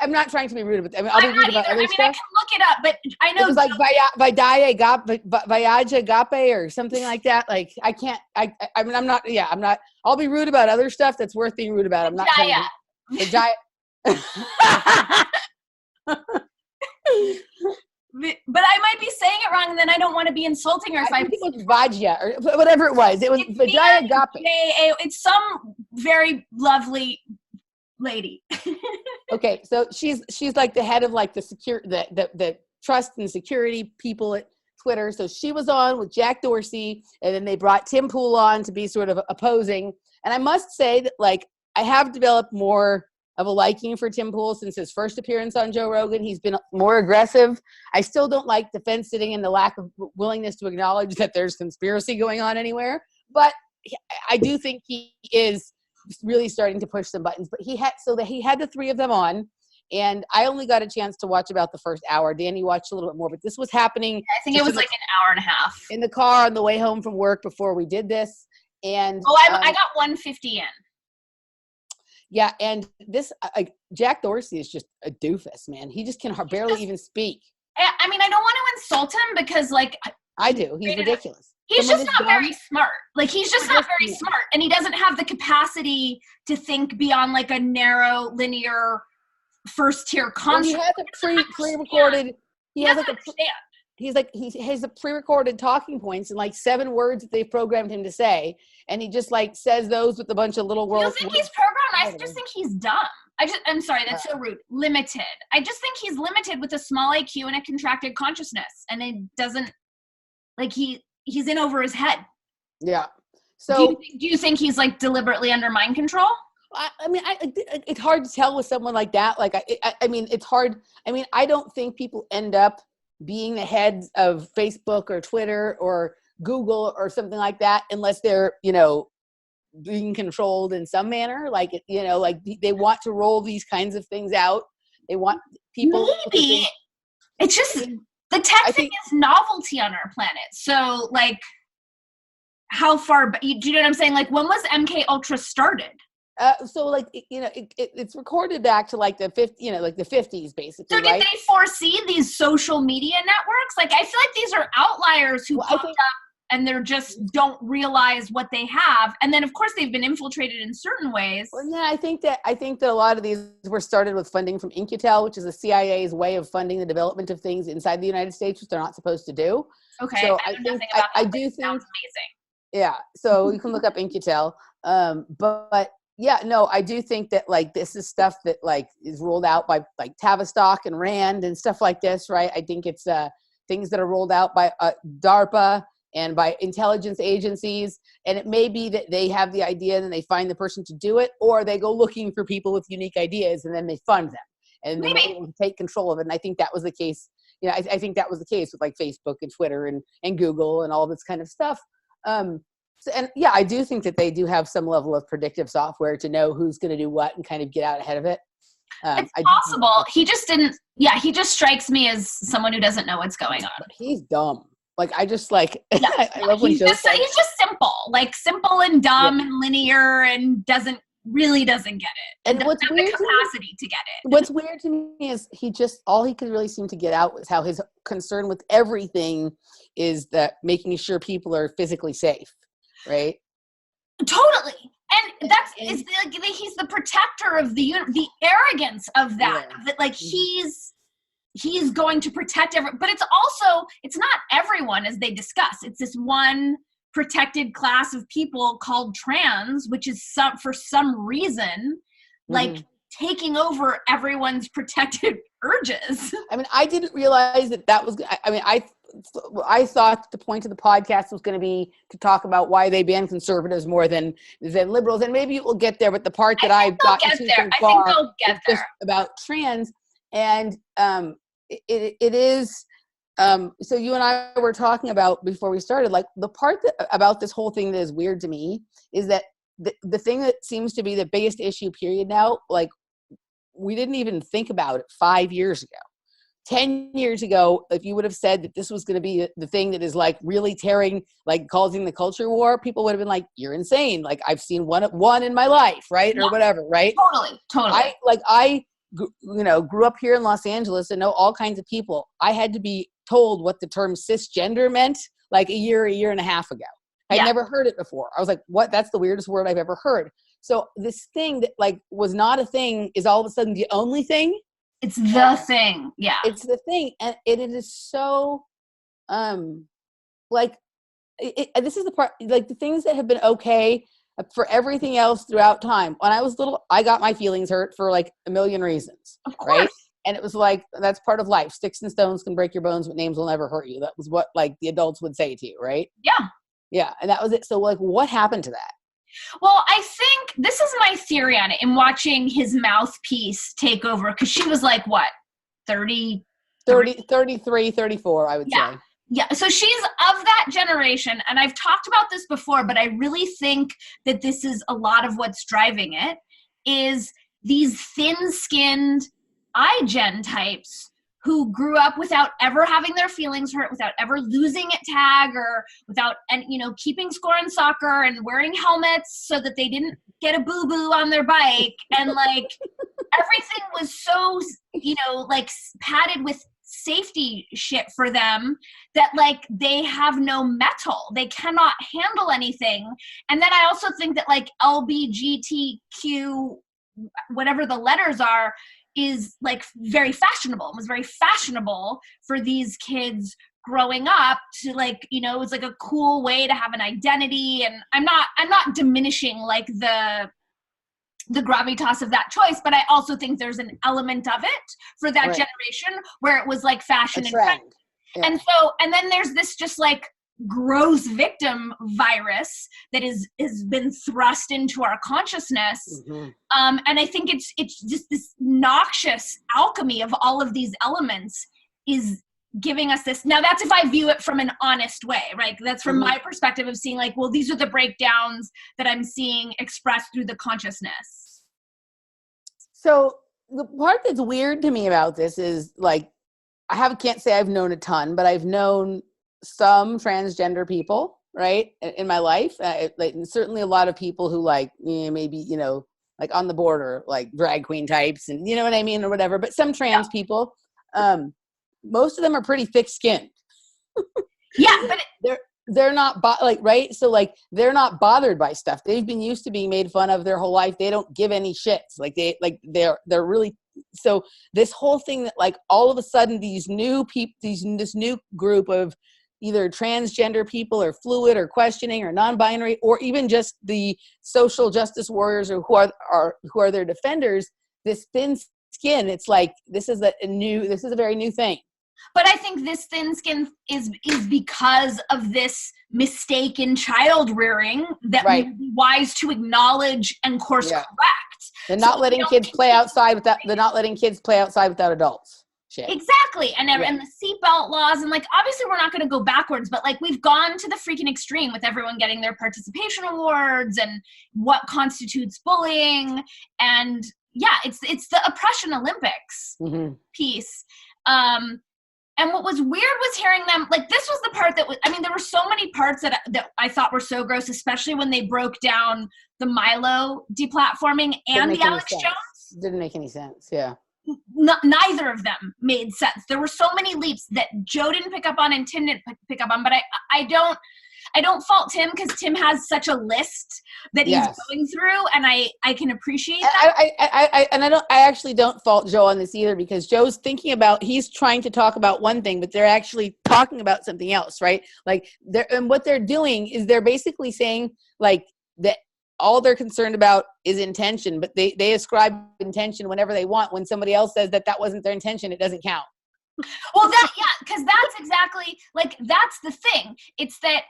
I'm not trying to be rude, but I'll be rude about other stuff. I can look it up, but I know it was like Vayaja Gape or something like that. Like I can't. I'm not. Yeah, I'm not. I'll be rude about other stuff that's worth being rude about. I'm not. But I might be saying it wrong, and then I don't want to be insulting her. If I think it was Vajja or whatever it was. It was Vajaya Gape. It's some very lovely lady. Okay, so she's like the head of like the trust and security people at Twitter. So she was on with Jack Dorsey, and then they brought Tim Pool on to be sort of opposing. And I must say that like I have developed more of a liking for Tim Pool since his first appearance on Joe Rogan. He's been more aggressive. I still don't like the fence sitting and the lack of willingness to acknowledge that there's conspiracy going on anywhere. But I do think he is really starting to push some buttons. But he had the three of them on, and I only got a chance to watch about the first hour. Dani watched a little bit more, but this was happening. I think it was like an hour and a half in the car on the way home from work before we did this. And I got 150 in. Yeah, and this Jack Dorsey is just a doofus, man. He just can barely even speak. I mean, I don't want to insult him because, like, I do. He's ridiculous. He's just not very smart. Like, he's just not very smart, and he doesn't have the capacity to think beyond like a narrow, linear, first-tier construct. Well, he has a pre-recorded. He has like he has a pre-recorded talking points and like 7 words that they've programmed him to say, and he just like says those with a bunch of little words. You think he's programmed? I just think he's dumb. I'm sorry, that's so rude. Limited. I just think he's limited with a small IQ and a contracted consciousness, and it doesn't, like, he's in over his head. Yeah. So do you think he's like deliberately under mind control? I mean, it's hard to tell with someone like that. Like, I mean, it's hard. I mean, I don't think people end up being the heads of Facebook or Twitter or Google or something like that unless they're, being controlled in some manner. Like, like they want to roll these kinds of things out. They want people. Maybe. It's just the tech thing is novelty on our planet. So, like, how far, do you know what I'm saying? Like, when was MK Ultra started? So like, it's recorded back to like the 50s basically. So did they foresee these social media networks? Like, I feel like these are outliers who popped up and they're just don't realize what they have. And then of course they've been infiltrated in certain ways. Well, yeah, I think that a lot of these were started with funding from Incutel, which is the CIA's way of funding the development of things inside the United States, which they're not supposed to do. Okay. So I do think sounds amazing. Yeah. So you can look up Incutel. But yeah, no, I do think that like this is stuff that like is rolled out by like Tavistock and Rand and stuff like this, right? I think it's things that are rolled out by DARPA and by intelligence agencies. And it may be that they have the idea and then they find the person to do it, or they go looking for people with unique ideas and then they fund them and they're able to take control of it. And I think that was the case. I think that was the case with like Facebook and Twitter and Google and all this kind of stuff. And yeah, I do think that they do have some level of predictive software to know who's going to do what and kind of get out ahead of it. It's possible. He just didn't. Yeah, he just strikes me as someone who doesn't know what's going on. He's dumb. Like, I just like, yeah, I love when he's just simple, like simple and dumb and linear and doesn't get it. And what's weird the capacity to get it. What's weird to me is all he could really seem to get out was how his concern with everything is that making sure people are physically safe. Right. Totally. And he's the protector of the arrogance of that, that like he's going to protect but it's not everyone, as they discuss. It's this one protected class of people called trans, which is for some reason, like taking over everyone's protected urges. I mean, I didn't realize that was, I thought the point of the podcast was going to be to talk about why they ban conservatives more than liberals, and maybe it will get there. But the part that I've gotten to so far is just about trans, and it is. So you and I were talking about before we started, like the part about this whole thing that is weird to me is that the thing that seems to be the biggest issue period now, like we didn't even think about it 5 years ago. 10 years ago, if you would have said that this was going to be the thing that is like really causing the culture war, people would have been like, you're insane. Like, I've seen one in my life, right? Or whatever, right? Totally. I grew up here in Los Angeles and know all kinds of people. I had to be told what the term cisgender meant like a year and a half ago. I'd never heard it before. I was like, what? That's the weirdest word I've ever heard. So this thing that like was not a thing is all of a sudden the only thing. It's the thing. Yeah. It's the thing. And it is so, this is the part, like the things that have been okay for everything else throughout time. When I was little, I got my feelings hurt for like a million reasons. Of course. Right? And it was like, that's part of life. Sticks and stones can break your bones, but names will never hurt you. That was what like the adults would say to you, right? Yeah. Yeah. And that was it. So like, what happened to that? Well, I think this is my theory on it in watching his mouthpiece take over. Cause she was like, what? 33, 34, I would say. Yeah, so she's of that generation, and I've talked about this before, but I really think that this is a lot of what's driving it, is these thin-skinned iGen types who grew up without ever having their feelings hurt, without ever losing at tag, or without, and keeping score in soccer and wearing helmets so that they didn't get a boo-boo on their bike, and like everything was so like padded with safety shit for them that like they have no metal, they cannot handle anything. And then I also think that like LBGTQ, whatever the letters are, is like very fashionable. It was very fashionable for these kids growing up to like, it was like a cool way to have an identity. And I'm not diminishing like the gravitas of that choice, but I also think there's an element of it for that generation where it was like fashion and trend. Yeah. And then there's this just like gross victim virus that has been thrust into our consciousness. Mm-hmm. And I think it's just this noxious alchemy of all of these elements is giving us this. Now that's if I view it from an honest way, right? That's from my perspective of seeing like, well, these are the breakdowns that I'm seeing expressed through the consciousness. So the part that's weird to me about this is like, can't say I've known a ton, but I've known some transgender people, right, in my life. Like certainly a lot of people who like, maybe, like on the border, like drag queen types and you know what I mean or whatever, but some trans people, most of them are pretty thick-skinned. Yeah, but they're not right. So like they're not bothered by stuff. They've been used to being made fun of their whole life. They don't give any shits. Like they're really. So this whole thing that like all of a sudden these new people, this new group of either transgender people or fluid or questioning or non-binary or even just the social justice warriors or who are their defenders. This thin skin. It's like this is a very new thing. But I think this thin skin is because of this mistake in child rearing that we would be wise to acknowledge and course correct. They're not letting kids play outside without. They're not letting kids play outside without adults. Shit. Exactly, and the seatbelt laws, and like obviously we're not going to go backwards, but like we've gone to the freaking extreme with everyone getting their participation awards and what constitutes bullying, and it's the oppression Olympics piece. And what was weird was hearing them, like, this was the part that was, there were so many parts that I thought were so gross, especially when they broke down the Milo deplatforming and the Alex Jones. Didn't make any sense, yeah. Neither of them made sense. There were so many leaps that Joe didn't pick up on and Tim didn't pick up on, but I don't fault Tim because Tim has such a list that he's going through, and I can appreciate that. I actually don't fault Joe on this either because Joe's he's trying to talk about one thing, but they're actually talking about something else, right? Like and what they're doing is they're basically saying like that all they're concerned about is intention, but they ascribe intention whenever they want. When somebody else says that wasn't their intention, it doesn't count. Well, because that's exactly like that's the thing. It's that.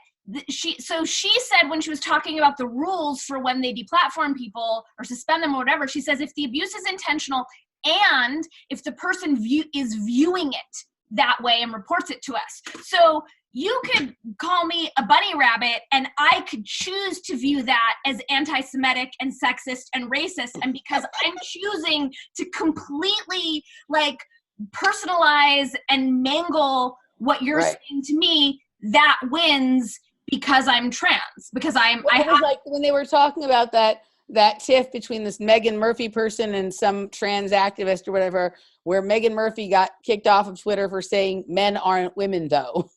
She said when she was talking about the rules for when they deplatform people or suspend them or whatever, she says if the abuse is intentional and if the person is viewing it that way and reports it to us. So you could call me a bunny rabbit and I could choose to view that as anti-Semitic and sexist and racist, and because I'm choosing to completely like personalize and mangle what you're saying to me, that wins. Because I'm trans, because I was like when they were talking about that tiff between this Megan Murphy person and some trans activist or whatever, where Megan Murphy got kicked off of Twitter for saying men aren't women though.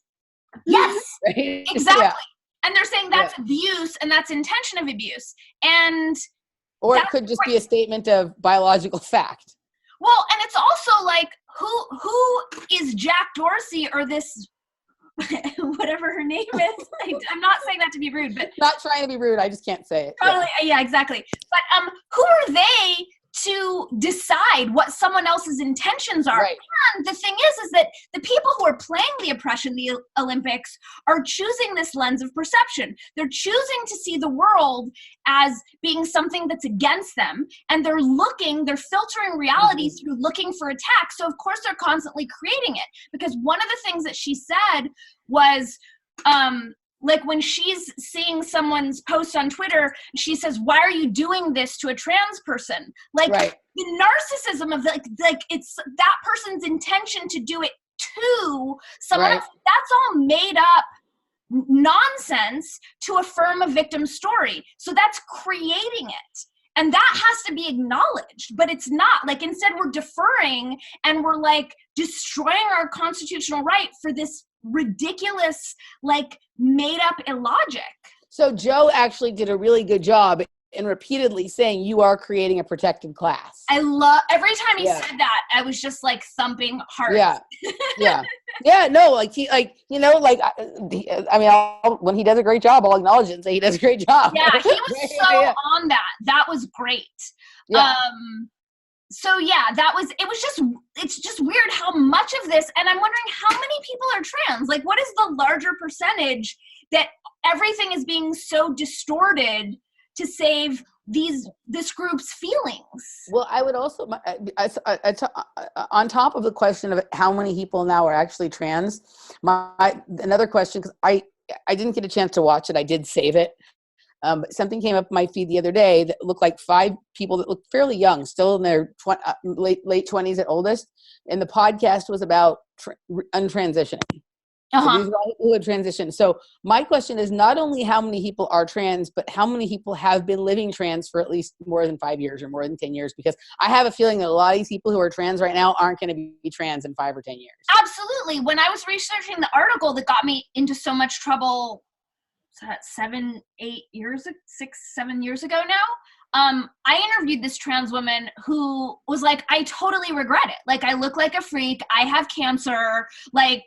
Yes, right? Exactly. Yeah. And they're saying that's abuse and that's intention of abuse. Or it could just be a statement of biological fact. Well, and it's also like, who is Jack Dorsey or this whatever her name is. I'm not saying that to be rude, but not trying to be rude. I just can't say it. Totally, yeah, exactly. But who are they to decide what someone else's intentions are. Right. And the thing is that the people who are playing the oppression, the Olympics, are choosing this lens of perception. They're choosing to see the world as being something that's against them. And they're filtering reality through looking for attack. So of course they're constantly creating it, because one of the things that she said was, like when she's seeing someone's post on Twitter, she says, "Why are you doing this to a trans person?" Like Right. the narcissism of like it's that person's intention to do it to someone else. That's all made up nonsense to affirm a victim's story. So that's creating it. And that has to be acknowledged, but it's not. Like, instead we're deferring and we're like destroying our constitutional right for this ridiculous, like, made up illogic. So Joe actually did a really good job in repeatedly saying you are creating a protected class. I love every time he said that, I was just like thumping hard. No, like he, like, you know, like, I mean, when he does a great job, I'll acknowledge it and say he does a great job. Yeah, he was so on that. That was great. So yeah, it's just weird how much of this, and I'm wondering how many people are trans? Like, what is the larger percentage that everything is being so distorted to save this group's feelings? Well, I would also, on top of the question of how many people now are actually trans, another question, because I didn't get a chance to watch it, I did save it. But something came up my feed the other day that looked like 5 people that looked fairly young, still in their late 20s at oldest. And the podcast was about untransitioning. So these are all who have transitioned. So my question is not only how many people are trans, but how many people have been living trans for at least more than 5 years or more than 10 years? Because I have a feeling that a lot of these people who are trans right now aren't going to be trans in 5 or 10 years. Absolutely. When I was researching the article that got me into so much trouble, 7 years ago now, I interviewed this trans woman who was like, I totally regret it. Like, I look like a freak. I have cancer. Like,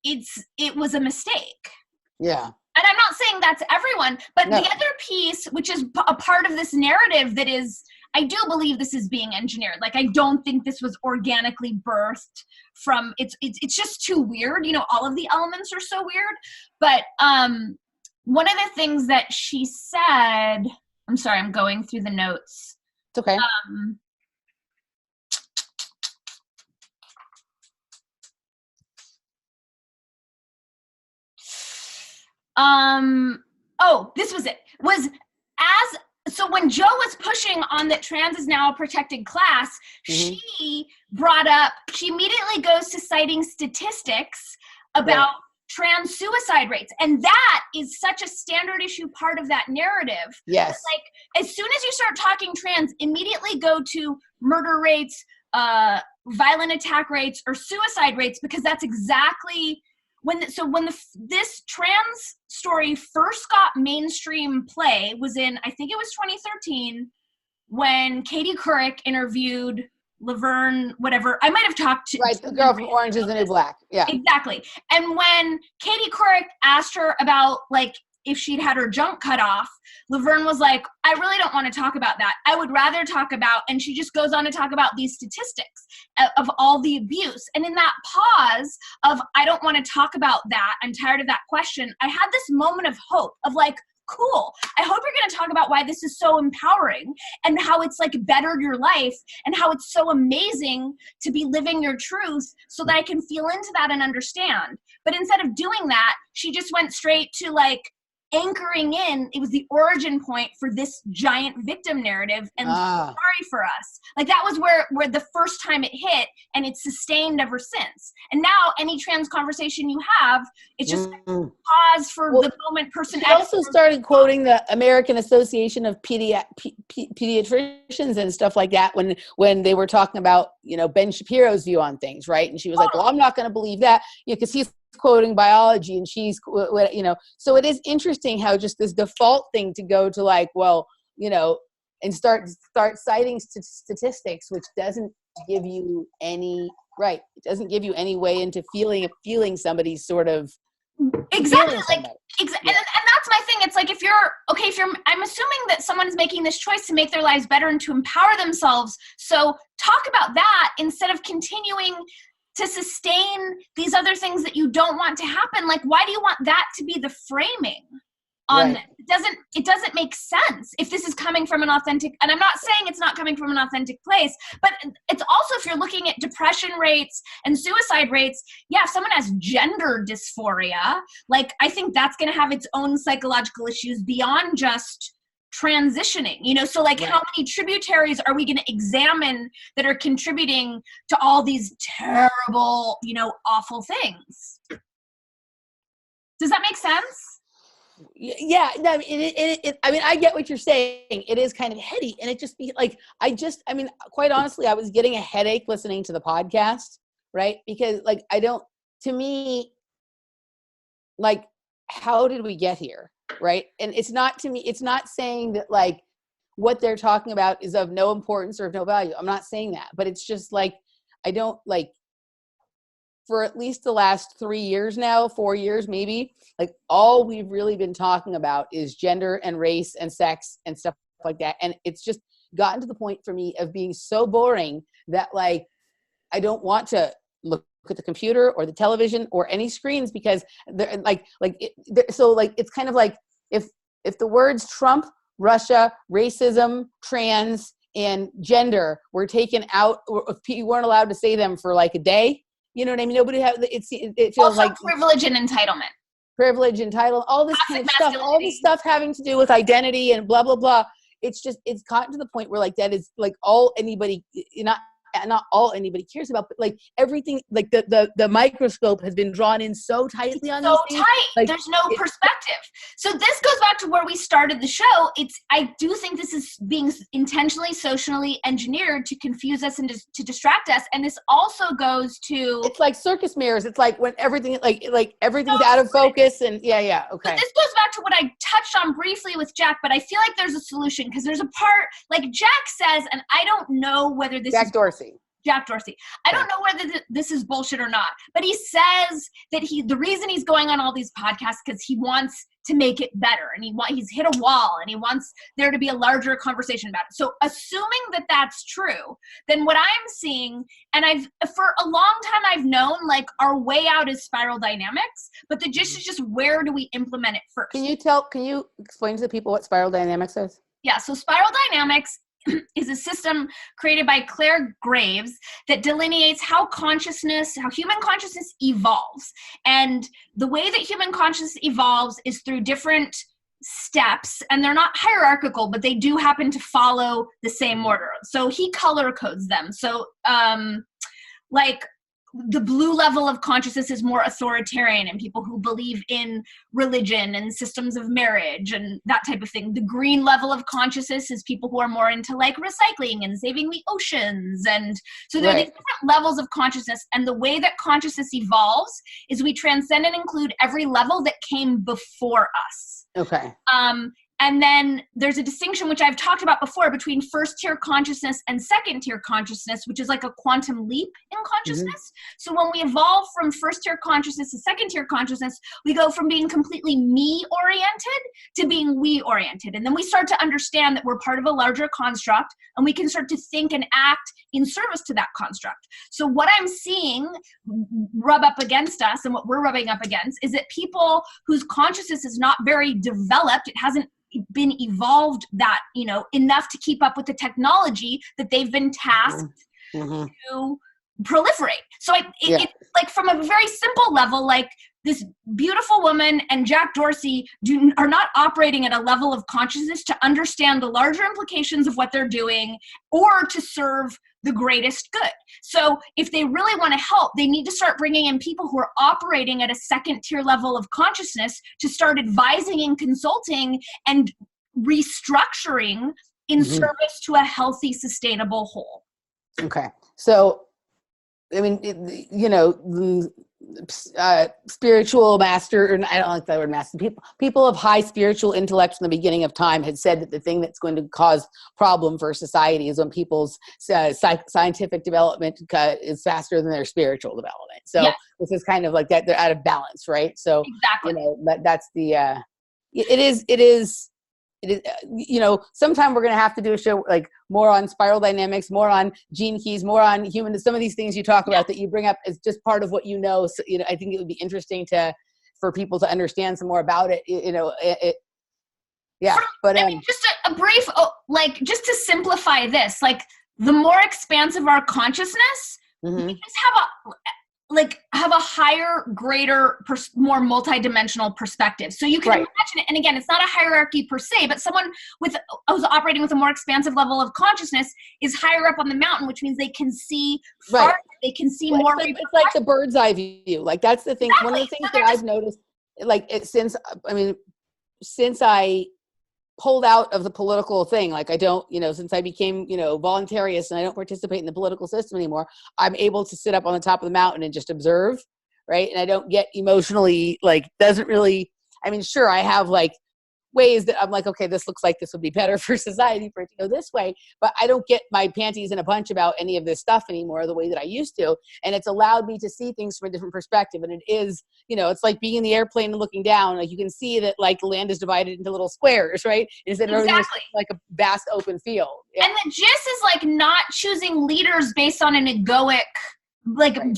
it was a mistake. Yeah. And I'm not saying that's everyone, but the other piece, which is a part of this narrative that is, I do believe this is being engineered. Like, I don't think this was organically birthed from, it's just too weird. You know, all of the elements are so weird. But one of the things that she said, I'm sorry, I'm going through the notes. It's okay. This was it. So when Joe was pushing on that trans is now a protected class, she immediately goes to citing statistics about trans suicide rates. And that is such a standard issue part of that narrative. Yes. Like, as soon as you start talking trans, immediately go to murder rates, violent attack rates, or suicide rates, because that's exactly when this trans story first got mainstream play was in, I think it was 2013, when Katie Couric interviewed Laverne, whatever. I might have talked to the girl from Orange is the New Black. Yeah, exactly. And when Katie Couric asked her about, like, if she'd had her junk cut off, Laverne was like, I really don't want to talk about that. I would rather talk about, and she just goes on to talk about these statistics of all the abuse. And in that pause of, I don't want to talk about that, I'm tired of that question, I had this moment of hope of like, cool, I hope you're going to talk about why this is so empowering and how it's like bettered your life and how it's so amazing to be living your truth so that I can feel into that and understand. But instead of doing that, she just went straight to like anchoring in, it was the origin point for this giant victim narrative and sorry for us. Like, that was where the first time it hit, and it's sustained ever since. And now any trans conversation you have, it's just pause for the moment person. She also started quoting the American Association of Pediatricians and stuff like that when they were talking about, you know, Ben Shapiro's view on things, right? And she was like, well, I'm not going to believe that, because he's quoting biology and she's, you know, so it is interesting how just this default thing to go to like, well, you know, and start citing statistics, which doesn't give you any, it doesn't give you any way into feeling somebody's sort of Exactly. Like, Yeah. and that's my thing. It's like, I'm assuming that someone is making this choice to make their lives better and to empower themselves. So talk about that instead of continuing to sustain these other things that you don't want to happen. Like, why do you want that to be the framing on Right. it doesn't make sense if this is coming from an authentic, and I'm not saying it's not coming from an authentic place, but it's also, if you're looking at depression rates and suicide rates, yeah, if someone has gender dysphoria, like, I think that's going to have its own psychological issues beyond just transitioning, so like, Right. how many tributaries are we going to examine that are contributing to all these terrible, awful things? Does that make sense? Yeah, no, I mean, I get what you're saying. It is kind of heady, and it just be like, I mean, quite honestly, I was getting a headache listening to the podcast, right? Because, like, to me, like, how did we get here, right? And it's not saying that, like, what they're talking about is of no importance or of no value. I'm not saying that, but it's just like, I don't, like, for at least the last 3 years now, 4 years maybe, like, all we've really been talking about is gender and race and sex and stuff like that. And it's just gotten to the point for me of being so boring that, like, I don't want to look at the computer or the television or any screens, because they're so it's kind of like, if the words Trump, Russia, racism, trans, and gender were taken out, or if you weren't allowed to say them for like a day, you know what I mean? Nobody it feels Also, like privilege and entitlement. Privilege, entitlement, all this kind of stuff, all this stuff having to do with identity and blah, blah, blah. It's gotten to the point where, like, that is like all anybody, not all anybody cares about, but like everything, like the microscope has been drawn in so tightly on these things. Tight. Like, there's no perspective. So this goes back to where we started the show. I do think this is being intentionally socially engineered to confuse us and to distract us. And this also goes to, it's like circus mirrors. It's like when everything, like everything's out of focus, and okay. But this goes back to what I touched on briefly with Jack, but I feel like there's a solution, because there's a part, like Jack says, and I don't know whether this Jack is Dorsey. I don't know whether this is bullshit or not, but he says that the reason he's going on all these podcasts because he wants to make it better, and he's hit a wall, and he wants there to be a larger conversation about it. So assuming that that's true, then what I'm seeing, and for a long time I've known, like, our way out is spiral dynamics, but the gist is just, where do we implement it first? Can you explain to the people what spiral dynamics is? Yeah, so spiral dynamics is a system created by Claire Graves that delineates how human consciousness evolves. And the way that human consciousness evolves is through different steps, and they're not hierarchical, but they do happen to follow the same order. So he color codes them. So, like, the blue level of consciousness is more authoritarian, and people who believe in religion and systems of marriage and that type of thing. The green level of consciousness is people who are more into, like, recycling and saving the oceans. And so there are these different levels of consciousness, and the way that consciousness evolves is we transcend and include every level that came before us. Okay. And then there's a distinction, which I've talked about before, between first-tier consciousness and second-tier consciousness, which is like a quantum leap in consciousness. Mm-hmm. So when we evolve from first-tier consciousness to second-tier consciousness, we go from being completely me-oriented to being we-oriented. And then we start to understand that we're part of a larger construct, and we can start to think and act in service to that construct. So what I'm seeing rub up against us, and what we're rubbing up against, is that people whose consciousness is not very developed, it hasn't been evolved that, enough to keep up with the technology that they've been tasked to proliferate. So it's like, from a very simple level, like, this beautiful woman and Jack Dorsey are not operating at a level of consciousness to understand the larger implications of what they're doing or to serve the greatest good. So if they really want to help, they need to start bringing in people who are operating at a second tier level of consciousness to start advising and consulting and restructuring in service to a healthy, sustainable whole. Okay. So, I mean, spiritual master, or I don't like that word master, people of high spiritual intellect from the beginning of time had said that the thing that's going to cause problem for society is when people's scientific development is faster than their spiritual development. So yes. This is kind of like that, they're out of balance, right? So exactly. That's the it is sometime we're going to have to do a show like more on spiral dynamics, more on gene keys, more on human, some of these things you talk about that you bring up is just part of what so, I think it would be interesting for people to understand some more about it, but just a brief, just to simplify this, like the more expansive our consciousness, we just have a higher, greater, more multidimensional perspective. So you can imagine it. And again, it's not a hierarchy per se, but someone who's operating with a more expansive level of consciousness is higher up on the mountain, which means they can see farther, they can see more. It's like the bird's eye view. Like that's the thing. Exactly. One of the things that I've noticed, since I pulled out of the political thing, like I don't, since I became, voluntarist and I don't participate in the political system anymore, I'm able to sit up on the top of the mountain and just observe, right? And I don't get emotionally, doesn't really, sure, I have ways that I'm like, okay, this looks like this would be better for society for it to go this way, but I don't get my panties in a bunch about any of this stuff anymore the way that I used to. And it's allowed me to see things from a different perspective. And it is, it's like being in the airplane and looking down, like you can see that the land is divided into little squares, right? Instead of like a vast open field. Yeah. And the gist is not choosing leaders based on an egoic,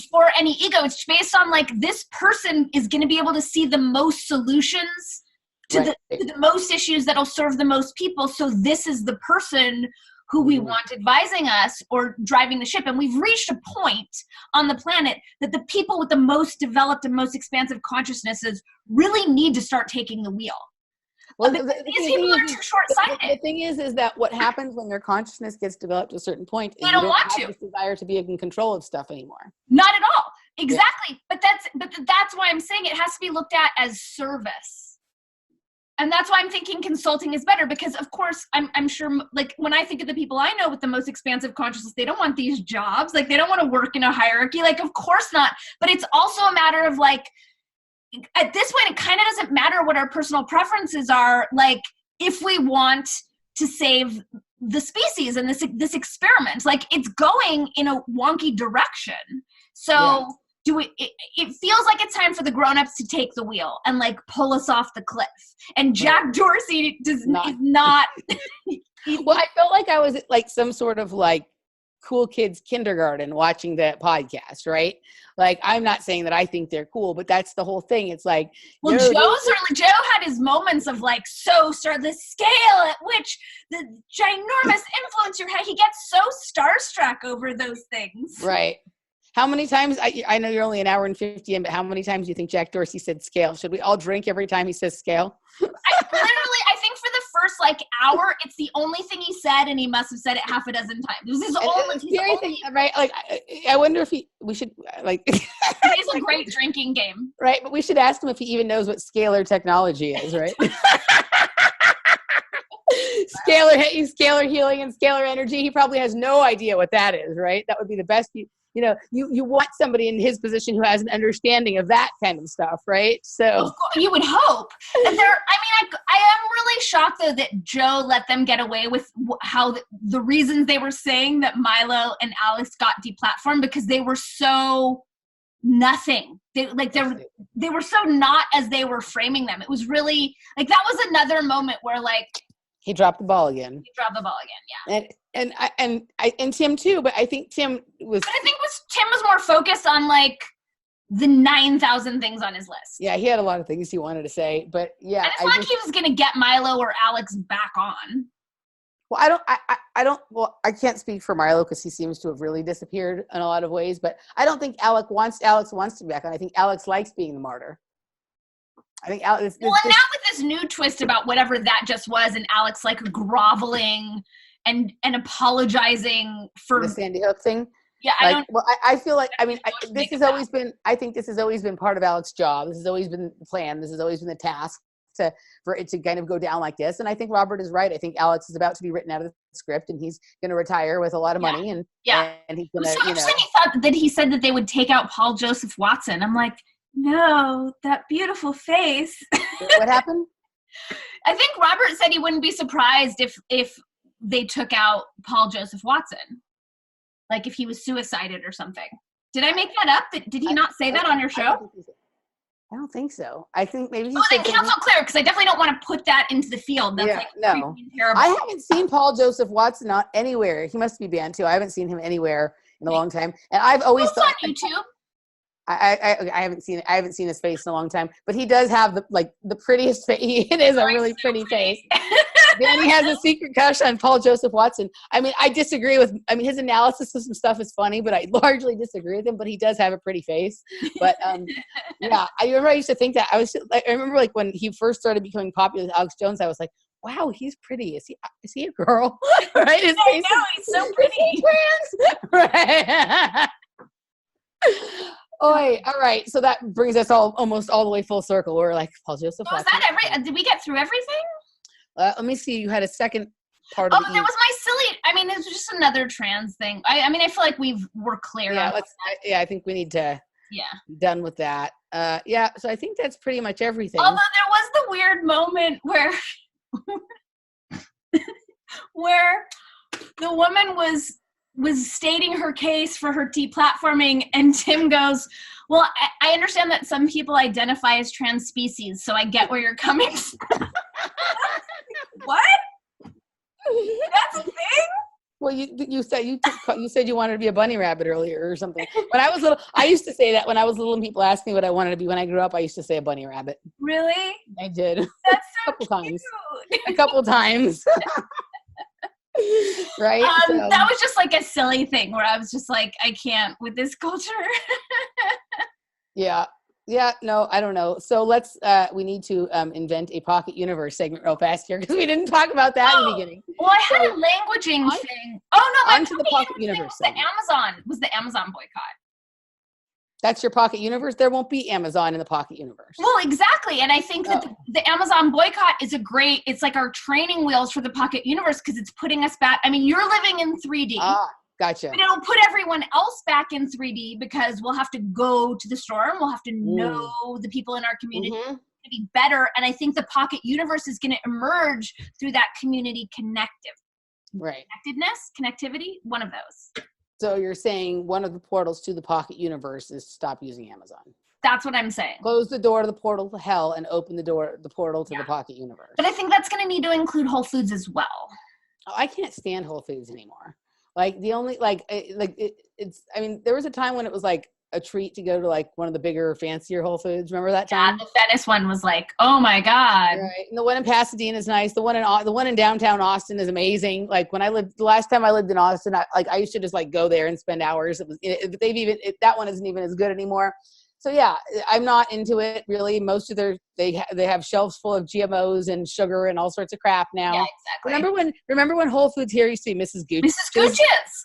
for any ego. It's based on this person is going to be able to see the most solutions to the most issues that'll serve the most people. So this is the person who we want advising us or driving the ship. And we've reached a point on the planet that the people with the most developed and most expansive consciousnesses really need to start taking the wheel. Well, these people are too short-sighted. The thing is that what happens when their consciousness gets developed to a certain point is they don't want have this desire to be in control of stuff anymore. Not at all. Exactly. Yeah. But that's why I'm saying it has to be looked at as service. And that's why I'm thinking consulting is better, because of course I'm sure when I think of the people I know with the most expansive consciousness, they don't want these jobs. They don't want to work in a hierarchy. Of course not. But it's also a matter of at this point, it kind of doesn't matter what our personal preferences are. If we want to save the species and this experiment, it's going in a wonky direction. So. Yeah. It feels like it's time for the grown-ups to take the wheel and pull us off the cliff. And Jack Dorsey is not. Well, I felt like I was at some sort of cool kids kindergarten watching that podcast, right? I'm not saying that I think they're cool, but that's the whole thing. It's Joe had his moments of the scale at which the ginormous influencer he gets so starstruck over those things. Right. How many times, I know you're only an hour and 50 in, but how many times do you think Jack Dorsey said scale? Should we all drink every time he says scale? I think for the first hour, it's the only thing he said, and he must have said it half a dozen times. It was his only thing, right? I wonder if we should, It's a great drinking game. Right, but we should ask him if he even knows what scalar technology is, right? Scalar healing and scalar energy. He probably has no idea what that is, right? That would be the best. You want somebody in his position who has an understanding of that kind of stuff, right? So you would hope. I am really shocked though that Joe let them get away with how the reasons they were saying that Milo and Alex got deplatformed, because they were so nothing. They were so not as they were framing them. It was really that was another moment where he dropped the ball again. Yeah. And Tim too, but I think Tim was. But I think Tim was more focused on the 9,000 things on his list. Yeah, he had a lot of things he wanted to say, but yeah. And it's like he was going to get Milo or Alex back on. Well, I can't speak for Milo because he seems to have really disappeared in a lot of ways, but I don't think Alex wants to be back on. I think Alex likes being the martyr. I think Alex. Now with this new twist about whatever that just was, and Alex groveling and apologizing for the Sandy Hook thing. Yeah, I feel this has always been. I think this has always been part of Alex's job. This has always been the plan. This has always been the task for it to kind of go down like this. And I think Robert is right. I think Alex is about to be written out of the script, and he's going to retire with a lot of money, and he's going to, so interesting. He thought that he said that they would take out Paul Joseph Watson. I'm like, no, that beautiful face. What happened? I think Robert said he wouldn't be surprised if they took out Paul Joseph Watson, like if he was suicided or something. Did I make that up? Did he not say that on your show? I don't think so. I think maybe he then cancel Claire, because I definitely don't want to put that into the field. That's no. Terrible. I haven't seen Paul Joseph Watson not anywhere. He must be banned too. I haven't seen him anywhere in a long time, and I've always thought on YouTube. I haven't seen his face in a long time, but he does have the prettiest face. It is a really pretty face. Dani has a secret crush on Paul Joseph Watson. I mean, I disagree with. I mean, his analysis of some stuff is funny, but I largely disagree with him. But he does have a pretty face. But yeah, I remember I used to think that. I remember like when he first started becoming popular with Alex Jones, I was like, wow, he's pretty. Is he a girl? Right? His face he's so pretty. Right. All right. So that brings us almost all the way full circle. We're like Paul Joseph. Was that did we get through everything? Let me see. You had a second part of the there was my silly. I mean, it was just another trans thing. I mean, I feel like we're clear. Yeah, I think we need to. Yeah. Done with that. Yeah. So I think that's pretty much everything. Although there was the weird moment where where the woman was stating her case for her deplatforming, and Tim goes, well, I understand that some people identify as trans species, so I get where you're coming from. What? That's a thing? Well, you said you wanted to be a bunny rabbit earlier or something. When I was little, I used to say that when I was little and people asked me what I wanted to be when I grew up. I used to say a bunny rabbit. Really? I did. That's so a couple times. Right? That was just like a silly thing where I was just like, I can't with this culture. Yeah, no, I don't know. So let's, we need to invent a pocket universe segment real fast here because we didn't talk about that in the beginning. Well, I had a languaging thing. Oh no, onto the pocket universe was the Amazon boycott. That's your pocket universe? There won't be Amazon in the pocket universe. Well, exactly. And I think that the Amazon boycott is it's like our training wheels for the pocket universe because it's putting us back. I mean, you're living in 3D. Gotcha. But it'll put everyone else back in 3D because we'll have to go to the store and we'll have to know the people in our community to be better. And I think the pocket universe is going to emerge through that community connectivity, one of those. So you're saying one of the portals to the pocket universe is stop using Amazon. That's what I'm saying. Close the door to the portal to hell and open the portal to the pocket universe. But I think that's going to need to include Whole Foods as well. Oh, I can't stand Whole Foods anymore. Like the only it's. I mean, there was a time when it was like a treat to go to like one of the bigger, fancier Whole Foods. Remember that time? Yeah, the Venice one was like, oh my god. Right. And the one in Pasadena is nice. The one in downtown Austin is amazing. Like the last time I lived in Austin, I used to just like go there and spend hours. That one isn't even as good anymore. So yeah, I'm not into it really. Most of they have shelves full of GMOs and sugar and all sorts of crap now. Yeah, exactly. Remember when Whole Foods here used to be Mrs. Gooch's? Mrs. Gooch's,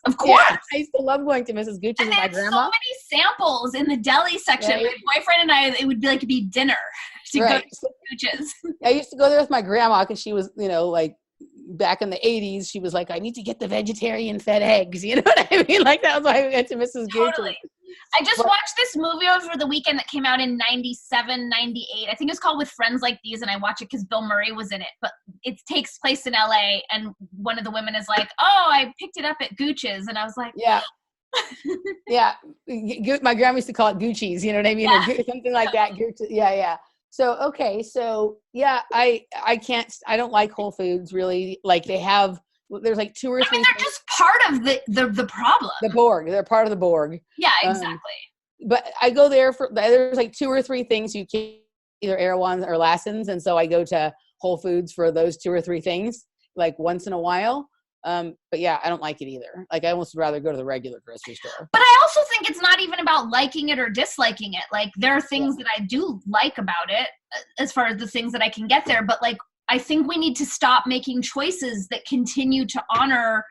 of course. Yeah, I used to love going to Mrs. Gooch's with my grandma. So many samples in the deli section. Right. My boyfriend and I, it would be dinner to go to Gooch's. I used to go there with my grandma because she was, like back in the 80s, she was like, I need to get the vegetarian fed eggs. You know what I mean? Like that was why we went to Mrs. Gooch's. I just watched this movie over the weekend that came out in 97, 98. I think it was called With Friends Like These, and I watched it because Bill Murray was in it. But it takes place in LA, and one of the women is like, oh, I picked it up at Gooch's. And I was like, yeah. Yeah. My grandma used to call it Gucci's, you know what I mean? Yeah. Or something like that. Yeah. So, okay. So, yeah, I don't like Whole Foods really. Like there's like two or three. I mean, they're just part of the problem. The Borg. They're part of the Borg. Yeah, exactly. But I go there there's like two or three things you can either Erewhons or Lassen's. And so I go to Whole Foods for those two or three things, like once in a while. But yeah, I don't like it either. Like I almost rather go to the regular grocery store. But I also think it's not even about liking it or disliking it. Like there are things that I do like about it as far as the things that I can get there. But like, I think we need to stop making choices that continue to honor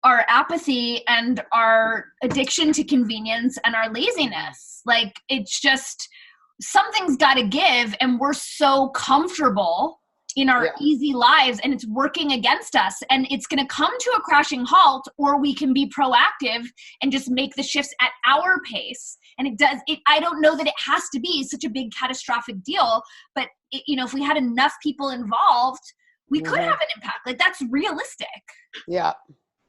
our apathy and our addiction to convenience and our laziness. Like it's just, something's got to give, and we're so comfortable in our easy lives, and it's working against us, and it's going to come to a crashing halt, or we can be proactive and just make the shifts at our pace. And I don't know that it has to be such a big catastrophic deal, but if we had enough people involved, we could have an impact. Like, that's realistic. Yeah.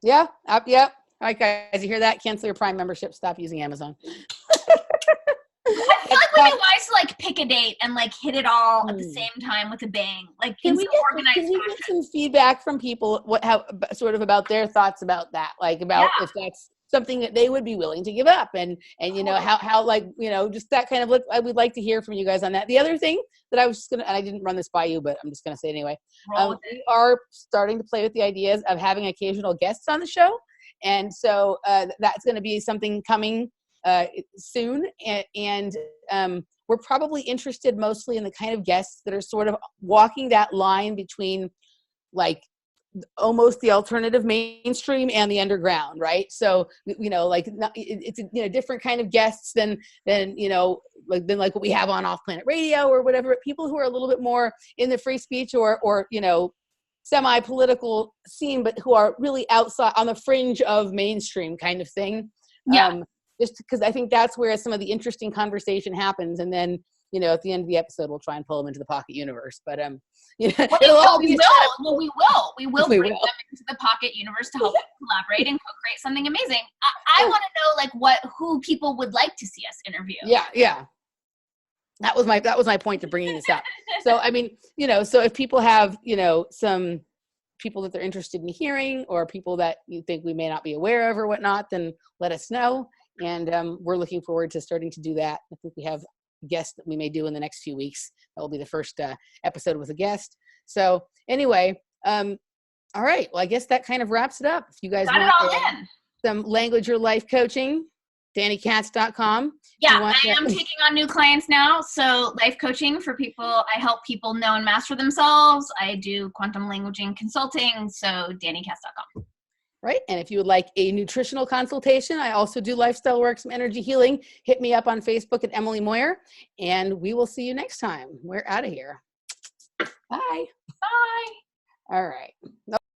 Yeah. Yep. All right, guys, you hear that? Cancel your Prime membership. Stop using Amazon. I feel like we'd be wise to like pick a date and like hit it all at the same time with a bang. Like, can we get some feedback from people how sort of about their thoughts about that? Like, about if that's something that they would be willing to give up, and how like, just that kind of look. I would like to hear from you guys on that. The other thing that I was just gonna, and I didn't run this by you, but I'm just gonna say it anyway. We are starting to play with the ideas of having occasional guests on the show, and so that's going to be something coming soon, and we're probably interested mostly in the kind of guests that are sort of walking that line between like almost the alternative mainstream and the underground, right? So like it's different kind of guests than like what we have on Off Planet Radio or whatever. People who are a little bit more in the free speech or semi-political scene, but who are really outside on the fringe of mainstream kind of thing. Just because I think that's where some of the interesting conversation happens. And then, at the end of the episode, we'll try and pull them into the pocket universe. But, we will bring them into the pocket universe to help collaborate and co-create something amazing. I want to know who people would like to see us interview. Yeah. That was my point to bringing this up. So, I mean, so if people have, some people that they're interested in hearing, or people that you think we may not be aware of or whatnot, then let us know. And we're looking forward to starting to do that. I think we have a guest that we may do in the next few weeks. That will be the first episode with a guest. So anyway, all right. Well, I guess that kind of wraps it up. If you guys want some language or life coaching, DaniKatz.com. Yeah, I am taking on new clients now. So life coaching for people. I help people know and master themselves. I do quantum languaging consulting. So DaniKatz.com. Right. And if you would like a nutritional consultation, I also do lifestyle work, some energy healing. Hit me up on Facebook at Emily Moyer, and we will see you next time. We're out of here. Bye. Bye. All right.